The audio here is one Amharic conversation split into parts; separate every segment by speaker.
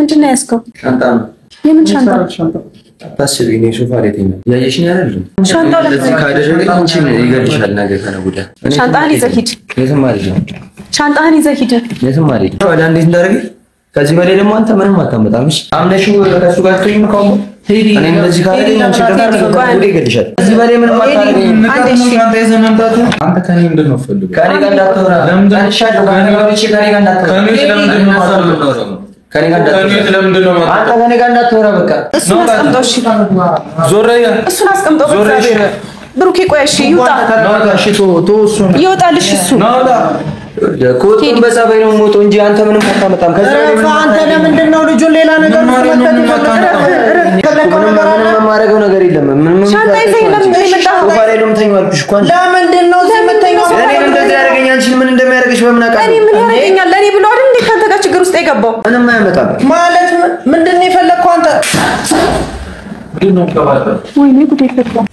Speaker 1: ምንድን ነው ያስከው?
Speaker 2: ሻንጣ ነው።
Speaker 1: የምን ሻንጣ?
Speaker 2: ታስቢ ነው ሶፋ ላይ ተኛ ያየሽኝ አይደል?
Speaker 1: ሻንጣው
Speaker 2: ለዚህ ካደረገ አንቺ ይገድሻል ነገር ከነጉዳ።
Speaker 1: ሻንጣህን ይዘህ ሂድ።
Speaker 2: የትም አልሄድም።
Speaker 1: ሻንጣህን ይዘህ ሂድ።
Speaker 2: የትም አልሄድም። ወደ እንዴት እንዳደረገ ከዚህ በላይ ደግሞ አንተ ምንም አታመጣም። እሺ አምነሽው ከሱ ጋር ትይም ካው ሄዲ እኔ እንደዚህ ካደረገ አንቺ ደግሞ ይገድሻል። ከዚህ በላይ ምንም አታረገኝ።
Speaker 3: ሻንጣ ይዘህ መምጣት አንተ ከኔ ምንድን ነው ፈልገው?
Speaker 2: ከኔ ጋር እንዳትወራ ለምን ታንሻለህ? ከኔ ጋር እንዳትወራ ከኔ ጋር እንዳትወራ አንተ ከኔ ጋር እንዳትወራ በቃ
Speaker 1: እሱን አስቀምጠው። እሺ
Speaker 2: ዞረያ
Speaker 1: እሱን አስቀምጠው። ብሩኬ ቆይ እሺ ይውጣ።
Speaker 2: እሺ ቶ እሱን
Speaker 1: ይወጣልሽ እሱ
Speaker 2: ኮቱን በጸባይ ነው ሞቶ እንጂ አንተ ምንም አታመጣም። ከዛ
Speaker 4: አንተ ለምንድን ነው ልጁ ሌላ ነገር
Speaker 2: ማረገው ነገር የለም። ምንም
Speaker 1: ሻንጣ ይዘህ ለምን የመጣው?
Speaker 2: ባለ ነው ተኝዋልኩሽ እኮ
Speaker 4: ለምንድን ነው የምትተኛው?
Speaker 2: እኔ እንደዚህ ያደርገኛል አንቺ ምን እንደሚያደርግሽ በምን አውቃለሁ?
Speaker 1: እኔ ምን ያደርገኛል? ለኔ ብሎ አይደል እንዴ ካንተ ጋር ችግር ውስጥ የገባው?
Speaker 2: ምንም አያመጣም
Speaker 4: ማለት ምንድን ነው የፈለግከው አንተ?
Speaker 3: ምንድን ነው ከባለ
Speaker 1: ወይኔ ጉዴ ፈታ።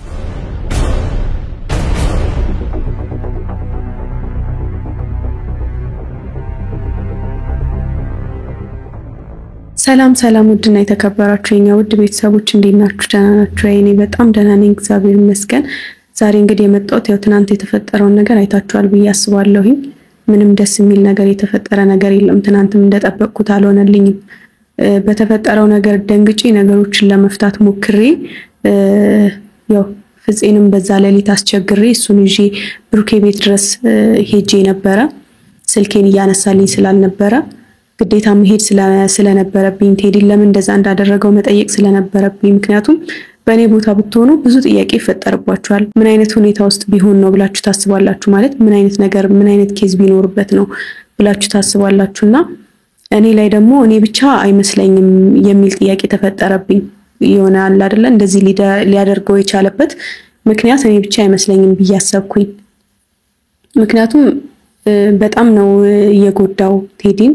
Speaker 1: ሰላም ሰላም ውድና የተከበራችሁ የኛ ውድ ቤተሰቦች እንዴት ናችሁ? ደህና ናችሁ? እኔ በጣም ደህና ነኝ እግዚአብሔር ይመስገን። ዛሬ እንግዲህ የመጣሁት ያው ትናንት የተፈጠረውን ነገር አይታችኋል ብዬ አስባለሁ። ምንም ደስ የሚል ነገር የተፈጠረ ነገር የለም። ትናንትም እንደጠበቅኩት አልሆነልኝም። በተፈጠረው ነገር ደንግጬ ነገሮችን ለመፍታት ሞክሬ ያው ፍፄንም በዛ ሌሊት አስቸግሬ እሱን ይዤ ብሩኬ ቤት ድረስ ሄጄ ነበረ። ስልኬን እያነሳልኝ ስላልነበረ ግዴታ መሄድ ስለነበረብኝ ቴዲ ለምን እንደዛ እንዳደረገው መጠየቅ ስለነበረብኝ፣ ምክንያቱም በእኔ ቦታ ብትሆኑ ብዙ ጥያቄ ይፈጠርባችኋል። ምን አይነት ሁኔታ ውስጥ ቢሆን ነው ብላችሁ ታስባላችሁ? ማለት ምን አይነት ነገር ምን አይነት ኬዝ ቢኖርበት ነው ብላችሁ ታስባላችሁና እኔ ላይ ደግሞ እኔ ብቻ አይመስለኝም የሚል ጥያቄ ተፈጠረብኝ። ይሆናል አይደለ እንደዚህ ሊያደርገው የቻለበት ምክንያት እኔ ብቻ አይመስለኝም ብዬ አሰብኩኝ። ምክንያቱም በጣም ነው የጎዳው ቴዲን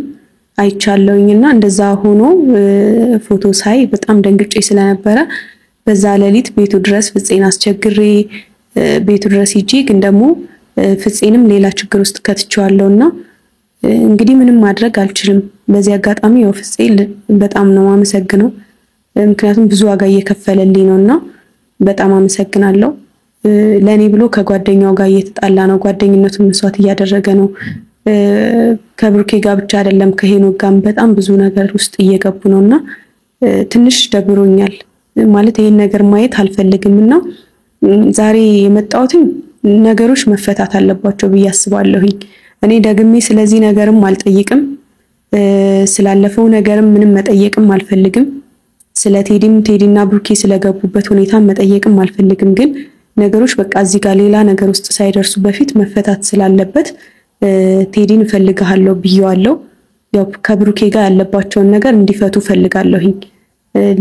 Speaker 1: አይቻለውኝና እንደዛ ሆኖ ፎቶ ሳይ በጣም ደንግጬ ስለነበረ በዛ ሌሊት ቤቱ ድረስ ፍፄን አስቸግሬ ቤቱ ድረስ ሂጂ ግን ደግሞ ፍፄንም ሌላ ችግር ውስጥ ከትቼዋለሁና እንግዲህ ምንም ማድረግ አልችልም። በዚህ አጋጣሚ ያው ፍፄ በጣም ነው አመሰግነው፣ ምክንያቱም ብዙ ዋጋ እየከፈለልኝ ነውና በጣም አመሰግናለሁ። ለኔ ብሎ ከጓደኛው ጋር እየተጣላ ነው፣ ጓደኝነቱን መስዋዕት እያደረገ ነው። ከብሩኬ ጋር ብቻ አይደለም ከሄኖክ ጋር በጣም ብዙ ነገር ውስጥ እየገቡ ነውና ትንሽ ደብሮኛል። ማለት ይሄን ነገር ማየት አልፈልግምና ዛሬ የመጣሁት ነገሮች መፈታት አለባቸው ብዬ አስባለሁ። እኔ ደግሜ ስለዚህ ነገርም አልጠይቅም፣ ስላለፈው ነገርም ምንም መጠየቅም አልፈልግም። ስለ ቴዲና ብሩኬ ስለገቡበት ሁኔታ መጠየቅም አልፈልግም። ግን ነገሮች በቃ እዚህ ጋር ሌላ ነገር ውስጥ ሳይደርሱ በፊት መፈታት ስላለበት ቴዲን ፈልጋለሁ ብየዋለሁ። ያው ከብሩኬ ጋር ያለባቸውን ነገር እንዲፈቱ ፈልጋለሁ።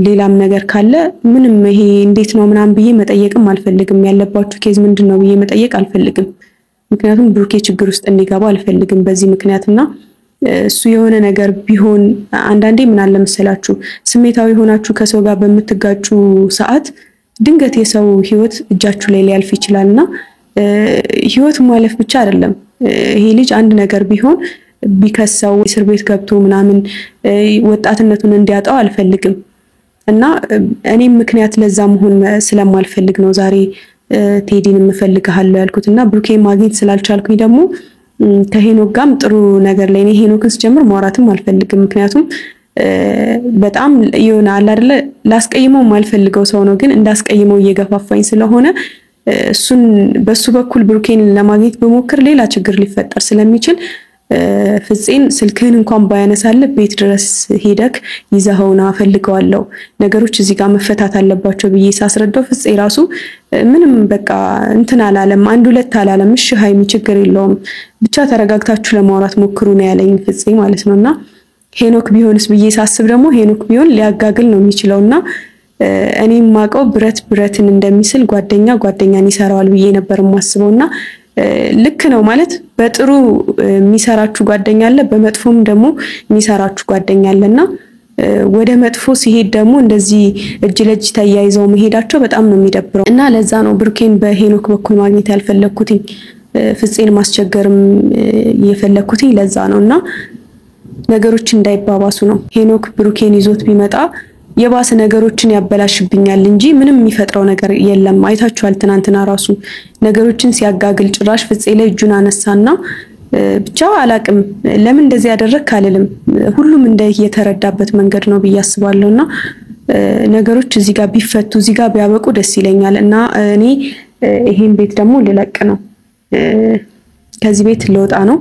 Speaker 1: ሌላም ነገር ካለ ምንም ይሄ እንዴት ነው ምናምን ብዬ መጠየቅም አልፈልግም። ያለባችሁ ኬዝ ምንድነው ብዬ መጠየቅ አልፈልግም። ምክንያቱም ብሩኬ ችግር ውስጥ እንዲገባ አልፈልግም በዚህ ምክንያትና እሱ የሆነ ነገር ቢሆን አንዳንዴ ምን አለ መሰላችሁ ስሜታዊ ሆናችሁ ከሰው ጋር በምትጋጩ ሰዓት ድንገት የሰው ህይወት እጃችሁ ላይ ሊያልፍ ይችላልና ህይወት ማለፍ ብቻ አይደለም። ይሄ ልጅ አንድ ነገር ቢሆን ቢከሰው እስር ቤት ገብቶ ምናምን ወጣትነቱን እንዲያጣው አልፈልግም እና እኔም ምክንያት ለዛ መሆን ስለማልፈልግ ነው ዛሬ ቴዲን እፈልግሃለሁ ያልኩትና ብሩኬ ማግኘት ስላልቻልኩኝ ደግሞ ከሄኖክ ጋርም ጥሩ ነገር ላይ ነው ሄኖክን ስጀምር ማውራትም አልፈልግም። ምክንያቱም በጣም ይሆናል አይደለ ላስቀይመው ማልፈልገው ሰው ነው፣ ግን እንዳስቀይመው እየገፋፋኝ ስለሆነ እሱን በሱ በኩል ብሩኬን ለማግኘት በመሞከር ሌላ ችግር ሊፈጠር ስለሚችል ፍፄን ስልክህን እንኳን ባያነሳለ ቤት ድረስ ሄደክ ይዘኸውና ፈልገዋለሁ ነገሮች እዚህ ጋር መፈታት አለባቸው ብዬ ሳስረዳው ፍፄ ራሱ ምንም በቃ እንትን አላለም፣ አንድ ሁለት አላለም። እሺ ሃይሚ ችግር የለውም ብቻ ተረጋግታችሁ ለማውራት ሞክሩ ነው ያለኝ ፍፄ ማለት ነውና ሄኖክ ቢሆንስ ብዬ ሳስብ ደግሞ ሄኖክ ቢሆን ሊያጋግል ነው የሚችለውና እኔም ማቀው ብረትን እንደሚስል ጓደኛን ይሰራዋል ብዬ ነበር ማስበውና ልክ ነው ማለት በጥሩ የሚሰራችሁ ጓደኛ አለ፣ በመጥፎም ደግሞ የሚሰራችሁ ጓደኛ አለና ወደ መጥፎ ሲሄድ ደግሞ እንደዚህ እጅ ለእጅ ተያይዘው መሄዳቸው በጣም ነው የሚደብረው እና ለዛ ነው ብሩኬን በሄኖክ በኩል ማግኘት ያልፈለኩት፣ ፍፄን ማስቸገርም የፈለኩት ለዛ ነውና ነገሮች እንዳይባባሱ ነው። ሄኖክ ብሩኬን ይዞት ቢመጣ የባሰ ነገሮችን ያበላሽብኛል እንጂ ምንም የሚፈጥረው ነገር የለም። አይታችኋል ትናንትና ራሱ ነገሮችን ሲያጋግል ጭራሽ ፍፄ ላይ እጁን አነሳና ብቻ አላቅም ለምን እንደዚህ ያደረክ አልልም። ሁሉም የተረዳበት መንገድ ነው ብዬ አስባለሁና ነገሮች እዚህ ጋር ቢፈቱ እዚህ ጋር ቢያበቁ ደስ ይለኛል እና እኔ ይሄን ቤት ደግሞ ልለቅ ነው። ከዚህ ቤት ልወጣ ነው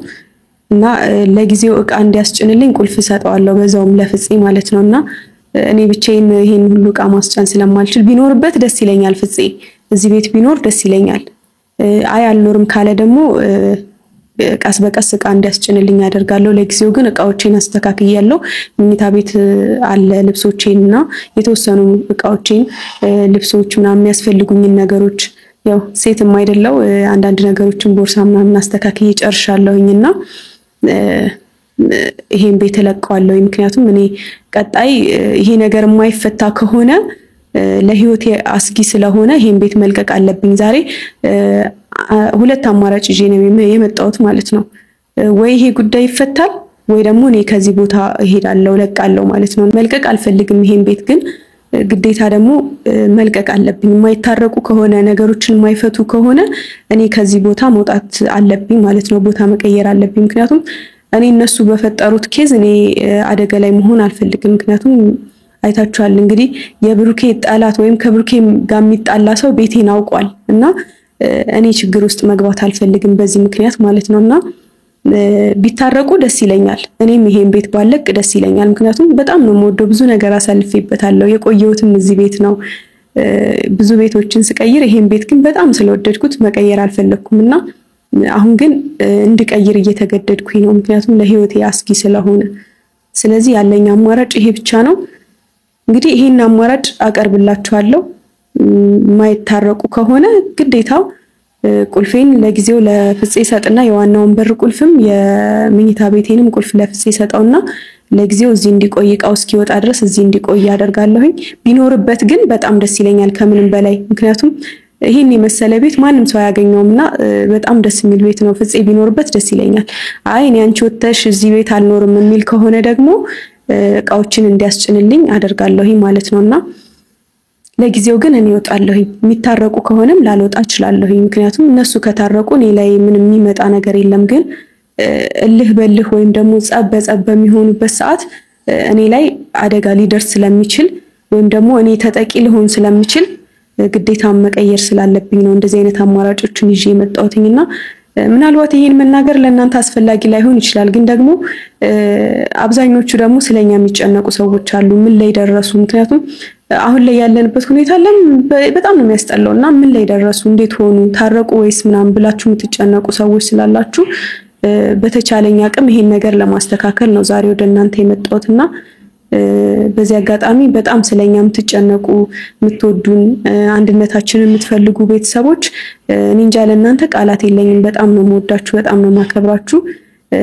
Speaker 1: እና ለጊዜው እቃ እንዲያስጭንልኝ ቁልፍ ሰጠዋለሁ በዛውም ለፍፄ ማለት ነውና እኔ ብቻዬን ይሄን ሁሉ እቃ ማስጫን ስለማልችል ቢኖርበት ደስ ይለኛል። ፍፄ እዚህ ቤት ቢኖር ደስ ይለኛል። አይ አልኖርም ካለ ደግሞ ቀስ በቀስ እቃ እንዲያስጭንልኝ ያደርጋለሁ። ለጊዜው ግን እቃዎቼን አስተካክያለሁ። መኝታ ቤት አለ ልብሶቼንና የተወሰኑ እቃዎቼን ልብሶች ምናምን የሚያስፈልጉኝ ነገሮች ያው ሴትም አይደለው አንዳንድ ነገሮችን ቦርሳ ምናምን አስተካክዬ ጨርሻለሁኝና ይሄን ቤት ለቀዋለሁ። ምክንያቱም እኔ ቀጣይ ይሄ ነገር የማይፈታ ከሆነ ለህይወቴ አስጊ ስለሆነ ይሄን ቤት መልቀቅ አለብኝ። ዛሬ ሁለት አማራጭ ይዤ ነው የመጣሁት ማለት ነው። ወይ ይሄ ጉዳይ ይፈታል ወይ ደግሞ እኔ ከዚህ ቦታ እሄዳለሁ ለቃለሁ ማለት ነው። መልቀቅ አልፈልግም ይሄን ቤት ግን ግዴታ ደግሞ መልቀቅ አለብኝ። የማይታረቁ ከሆነ ነገሮችን የማይፈቱ ከሆነ እኔ ከዚህ ቦታ መውጣት አለብኝ ማለት ነው። ቦታ መቀየር አለብኝ። ምክንያቱም እኔ እነሱ በፈጠሩት ኬዝ እኔ አደጋ ላይ መሆን አልፈልግም። ምክንያቱም አይታችኋል እንግዲህ የብሩኬ ጣላት ወይም ከብሩኬ ጋር የሚጣላ ሰው ቤቴን አውቋል እና እኔ ችግር ውስጥ መግባት አልፈልግም በዚህ ምክንያት ማለት ነውና ቢታረቁ ደስ ይለኛል። እኔም ይሄን ቤት ባለቅ ደስ ይለኛል። ምክንያቱም በጣም ነው የምወደው ብዙ ነገር አሳልፌበታለሁ። የቆየሁትም እዚህ ቤት ነው። ብዙ ቤቶችን ስቀይር ይሄን ቤት ግን በጣም ስለወደድኩት መቀየር አልፈለኩምና አሁን ግን እንድቀይር እየተገደድኩኝ ነው። ምክንያቱም ለህይወቴ አስጊ ስለሆነ ስለዚህ ያለኝ አማራጭ ይሄ ብቻ ነው። እንግዲህ ይሄን አማራጭ አቀርብላችኋለሁ። ማይታረቁ ከሆነ ግዴታው ቁልፌን ለጊዜው ለፍፄ ሰጥና የዋናውን በር ቁልፍም የመኝታ ቤቴንም ቁልፍ ለፍፄ ሰጠውና ለጊዜው እዚህ እንዲቆይ እቃው እስኪወጣ ድረስ እዚህ እንዲቆይ ያደርጋለሁኝ። ቢኖርበት ግን በጣም ደስ ይለኛል ከምንም በላይ ምክንያቱም ይሄን የመሰለ ቤት ማንም ሰው ያገኘውምና በጣም ደስ የሚል ቤት ነው። ፍፄ ቢኖርበት ደስ ይለኛል። አይ እኔ አንቺ ወተሽ እዚህ ቤት አልኖርም የሚል ከሆነ ደግሞ እቃዎችን እንዲያስጭንልኝ አደርጋለሁኝ ማለት ነውና ለጊዜው ግን እኔ እወጣለሁኝ። የሚታረቁ ከሆነም ላልወጣ እችላለሁኝ። ምክንያቱም እነሱ ከታረቁ እኔ ላይ ምንም የሚመጣ ነገር የለም። ግን እልህ በልህ ወይም ደግሞ ጸብ በጸብ በሚሆኑበት ሰዓት እኔ ላይ አደጋ ሊደርስ ስለሚችል ወይም ደግሞ እኔ ተጠቂ ልሆን ስለምችል ግዴታ መቀየር ስላለብኝ ነው እንደዚህ አይነት አማራጮችን ይዤ የመጣሁትኝና ምናልባት ይሄን መናገር ለእናንተ አስፈላጊ ላይሆን ይችላል። ግን ደግሞ አብዛኞቹ ደግሞ ስለኛ የሚጨነቁ ሰዎች አሉ። ምን ላይ ደረሱ? ምክንያቱም አሁን ላይ ያለንበት ሁኔታ በጣም ነው የሚያስጠላውና ምን ላይ ደረሱ? እንዴት ሆኑ? ታረቁ ወይስ ምናምን ብላችሁ የምትጨነቁ ሰዎች ስላላችሁ በተቻለኝ አቅም ይሄን ነገር ለማስተካከል ነው ዛሬ ወደ እናንተ የመጣሁትና በዚህ አጋጣሚ በጣም ስለኛ የምትጨነቁ የምትወዱን አንድነታችንን የምትፈልጉ ቤተሰቦች እኔ እንጃ ለእናንተ ቃላት የለኝም። በጣም ነው የምወዳችሁ፣ በጣም ነው የማከብራችሁ።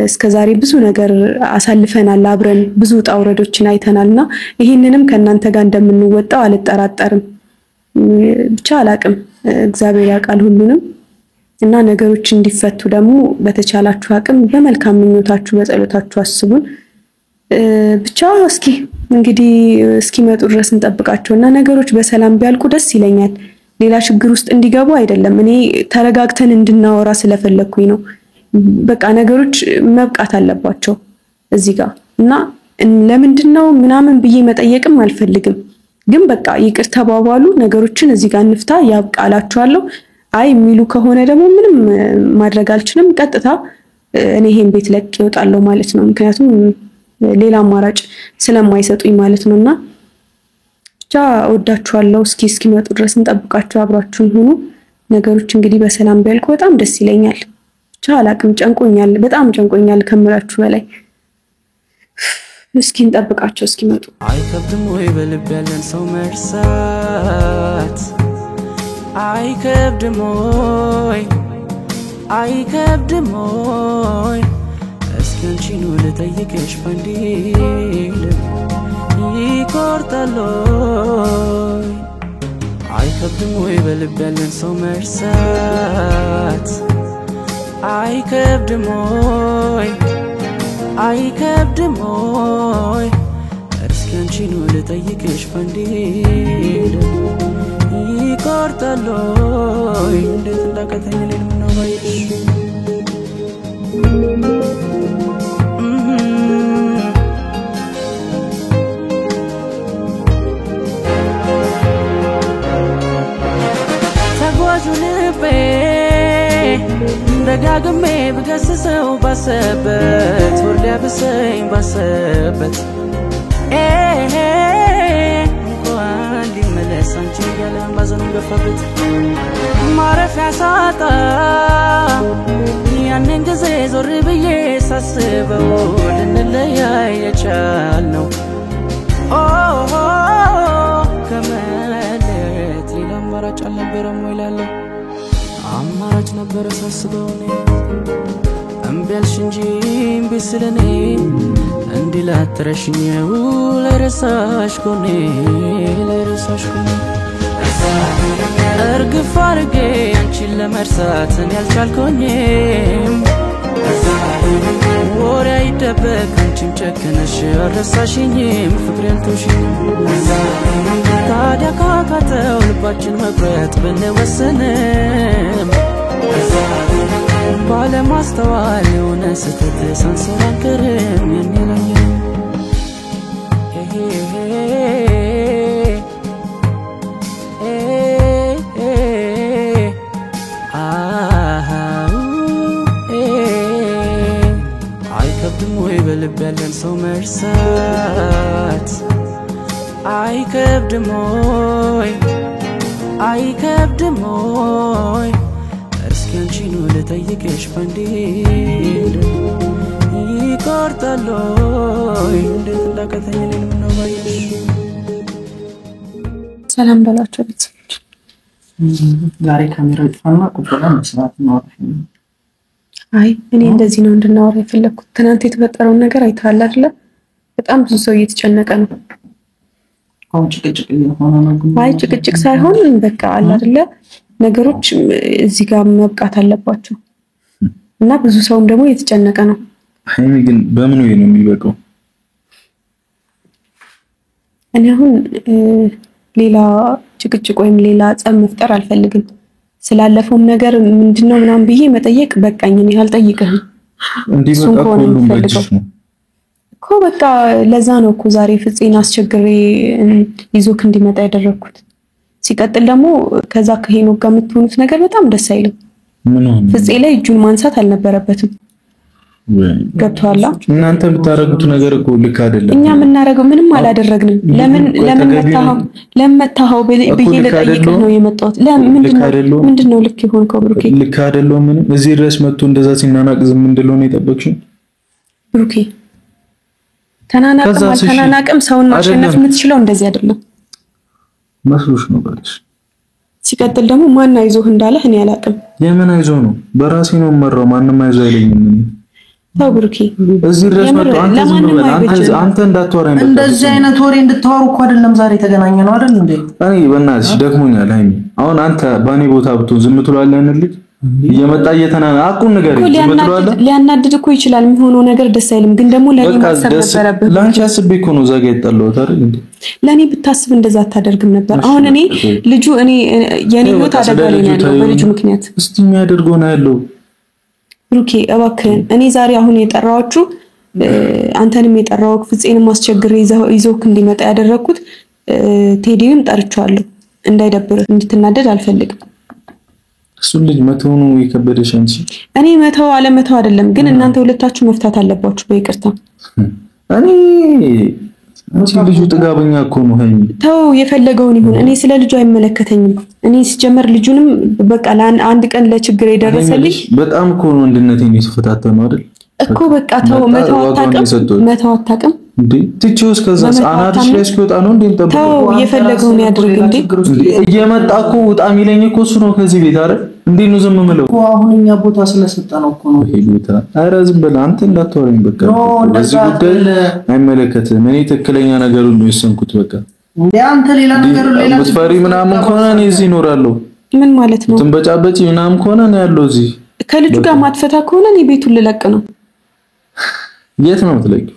Speaker 1: እስከዛሬ ብዙ ነገር አሳልፈናል፣ አብረን ብዙ ውጣ ውረዶችን አይተናልና ይሄንንም ከእናንተ ጋር እንደምንወጣው አልጠራጠርም። ብቻ አላቅም እግዚአብሔር ያውቃል ሁሉንም እና ነገሮች እንዲፈቱ ደግሞ በተቻላችሁ አቅም በመልካም ምኞታችሁ በጸሎታችሁ አስቡን። ብቻ እስኪ እንግዲህ እስኪመጡ ድረስ እንጠብቃቸውና ነገሮች በሰላም ቢያልቁ ደስ ይለኛል። ሌላ ችግር ውስጥ እንዲገቡ አይደለም። እኔ ተረጋግተን እንድናወራ ስለፈለኩኝ ነው። በቃ ነገሮች መብቃት አለባቸው እዚህ ጋር እና ለምንድነው ምናምን ብዬ መጠየቅም አልፈልግም። ግን በቃ ይቅር ተባባሉ፣ ነገሮችን እዚህ ጋር እንፍታ፣ ያብቃላችኋለሁ። አይ የሚሉ ከሆነ ደግሞ ምንም ማድረግ አልችልም። ቀጥታ እኔ ይሄን ቤት ለቅ ይወጣለሁ ማለት ነው። ምክንያቱም ሌላ አማራጭ ስለማይሰጡኝ ማለት ነውና ብቻ ወዳችኋለሁ። እስኪመጡ ድረስ እንጠብቃቸው፣ አብራችሁን ሁኑ። ነገሮች እንግዲህ በሰላም ቢያልቁ በጣም ደስ ይለኛል። ብቻ አላቅም፣ ጨንቆኛል፣ በጣም ጨንቆኛል ከምላችሁ በላይ። እስኪ እንጠብቃቸው እስኪመጡ።
Speaker 5: አይከብድም ወይ በልብ ያለን ሰው መርሳት? አይከብድም ወይ አይከብድም ወይ? እስኪ አንቺን ልጠይቅሽ ባንዲል ይቆርጣል ወይ? አይከብድም ወይ በልብ ያለን ሰው መርሳት? አይከብድም ወይ አይከብድም ወይ እስኪ አንቺን ልጠይቅሽ ፈንዲል ይቆርጣል ወይ እንዴት እንዳቀተኝ እኔን ነው ባይሽ ደጋግሜ ብገስሰው ባሰበት ወር ሊያብሰኝ ባሰበት እንኳን ሊመለስ አንቺ ያለ ማዘኑ ገፋበት ማረፊያ ሳጣ ያንን ጊዜ ዞር ብዬ ሳስበው ልንለያይ የቻልነው ከመለየት ሌላ አማራጭ አልነበረም ወይ እላለሁ አማራጭ ነበር ሳስበው እኔ እምቢ አልሽ እንጂ እምቢ ስለኔ እንዲህ ላትረሽኝው ለረሳሽ ጎኔ እርግፍ አድርጌ አንቺን ለመርሳት እኔ ያልቻልኩኝም ወሬ አይደበቅ አንቺም ጨክነሽ አልረሳሽኝም ፍቅሬን ተውሽኝም ታዲያ ካቃተው ልባችን መቁረጥ ብንወስንም ባለማስተዋል የሆነ ስህተት ሳንሰራ አንቀርም የኔ አይከብድም ወይ በልብ ያለን ሰው መርሳት አይከብድም ወይ እስኪ አንቺን ልጠይቅሽ ፈንዲል ይቆርጣል ወይ እንዴት እንዳቀተኝ እኔን ነው ባይሽ
Speaker 1: ሰላም በላቸው ቤተሰቦች
Speaker 4: ዛሬ ካሜራ ይጥፋና ቁጭ ብለን መስራት ነው
Speaker 1: አይ እኔ እንደዚህ ነው እንድናወራ የፈለኩት ትናንት የተፈጠረውን ነገር አይተሃል አይደል በጣም ብዙ ሰው እየተጨነቀ ነው
Speaker 4: አሁን ጭቅጭቅ የሆነ ነው
Speaker 1: አይ ጭቅጭቅ ሳይሆን በቃ አለ አይደል ነገሮች እዚህ ጋር መብቃት አለባቸው እና ብዙ ሰውም ደግሞ እየተጨነቀ ነው
Speaker 3: ሃይሚ ግን በምን ወይ ነው የሚበቃው
Speaker 1: እኔ አሁን ሌላ ጭቅጭቅ ወይም ሌላ ጸብ መፍጠር አልፈልግም ስላለፈው ነገር ምንድነው ምናምን ብዬ መጠየቅ በቃኝ እኔ አልጠይቅህም
Speaker 3: እንዴ በቃ ሁሉም በጅሽ ነው
Speaker 1: እኮ በቃ ለዛ ነው እኮ ዛሬ ፍፄን አስቸግሬ ይዞክ እንዲመጣ ያደረኩት ሲቀጥል ደግሞ ከዛ ከሄኖክ ጋር የምትሆኑት ነገር በጣም ደስ አይልም
Speaker 3: ምን ሆነ
Speaker 1: ፍፄ ላይ እጁን ማንሳት አልነበረበትም ገብቷላ
Speaker 3: እናንተ የምታረጉት ነገር እኮ ልክ አይደለም
Speaker 1: እኛ የምናረገው ምንም አላደረግንም ለምን መታኸው ብዬ ልጠይቅህ ነው የመጣሁት ምንድነው ልክ ይሆንከው ብሩኬ
Speaker 3: ልክ አይደለም ምን እዚህ ድረስ መጥቶ እንደዛ ሲናናቅ ዝም እንደለው ነው የጠበቅሽው
Speaker 1: ብሩኬ ተናናቅም ሰውን ማሸነፍ የምትችለው እንደዚህ አይደለም
Speaker 3: መስሎሽ ነው ባልሽ
Speaker 1: ሲቀጥል ደግሞ ማን አይዞህ እንዳለህ እኔ አላቅም
Speaker 3: የምን አይዞህ ነው በራሴ ነው መረው ማንንም አይዞህ አይለኝም
Speaker 1: ታው ብሩኬ
Speaker 3: እዚህ ድረስ መጥቶ አንተ እንዳትወራኝ
Speaker 4: እንደዚህ አይነት ወሬ እንድታወሩ እኮ አይደለም ዛሬ ተገናኘ ነው አይደል እንዴ
Speaker 3: እኔ በእናትሽ ደክሞኛል ሃይሚ አሁን አንተ ባኔ ቦታ ብትሆን ዝም ትላለህ እንልኝ እየመጣ እየተናና አቁን ነገር ዝም ትላለህ
Speaker 1: ሊያናድድ እኮ ይችላል የሚሆነው ነገር ደስ አይልም ግን ደግሞ ለኔ ማሰብ ነበረብህ
Speaker 3: ላንቺ አስቤ እኮ ነው ዛጋ ይጣላውት አይደል እንዴ
Speaker 1: ለኔ ብታስብ እንደዛ አታደርግም ነበር አሁን እኔ ልጁ እኔ የኔ ህይወት አደጋ ላይ ነው ያለው በልጁ ምክንያት
Speaker 3: እስቲ የሚያደርገው ነው ያለው
Speaker 1: ብሩኬ እባክህን እኔ ዛሬ አሁን የጠራዋችሁ አንተንም የጠራው ፍፄንም አስቸግሬ ይዞክ እንዲመጣ ያደረኩት ቴዲንም ጠርቻለሁ እንዳይደብር እንድትናደድ አልፈልግም
Speaker 3: እሱ ልጅ መተው ነው የከበደሽ አንቺ
Speaker 1: እኔ መተው አለመተው አይደለም ግን እናንተ ሁለታችሁ መፍታት አለባችሁ በይቅርታ
Speaker 3: እኔ አንቺ ልጁ ጥጋበኛ እኮ ነው ሃይሚ
Speaker 1: ተው የፈለገውን ይሁን እኔ ስለ ልጁ አይመለከተኝም እኔ ሲጀመር ልጁንም በቃ አንድ ቀን ለችግር የደረሰልኝ
Speaker 3: በጣም እኮ ነው እንደነቴን የተፈታተነው አይደል
Speaker 1: እኮ በቃ ተው መተው አታውቅም
Speaker 3: እንዴ ትቺውስ ከዛ አናትሽ ላይ እስኪወጣ ነው እንዴ ተጠብቆ
Speaker 1: ተው የፈለገውን ያድርግ እንዴ
Speaker 3: እየመጣ እኮ ውጣ ሚለኝ እኮ እሱ ነው ከዚህ ቤት አይደል እንዴ ነው ዝም ምለው
Speaker 4: እኮ አሁን እኛ ቦታ ስለሰጠነው እኮ ነው
Speaker 3: ሄዱታ ኧረ ዝም በል አንተ እንዳትወረኝ በቃ በዚህ ጉዳይ አይመለከትም እኔ ትክክለኛ ነገሩን ነው የሰንኩት በቃ
Speaker 4: እንዴ አንተ ሌላ
Speaker 3: ምትፈሪ ምናምን ከሆነ እኔ እዚህ እኖራለሁ
Speaker 1: ምን ማለት ነው
Speaker 3: ትንበጫበጪ ምናምን ከሆነ እኔ ያለው እዚህ
Speaker 1: ከልጁ ጋር ማትፈታ ከሆነ እኔ ቤቱን ልለቅ ነው
Speaker 3: የት ነው የምትለቂው?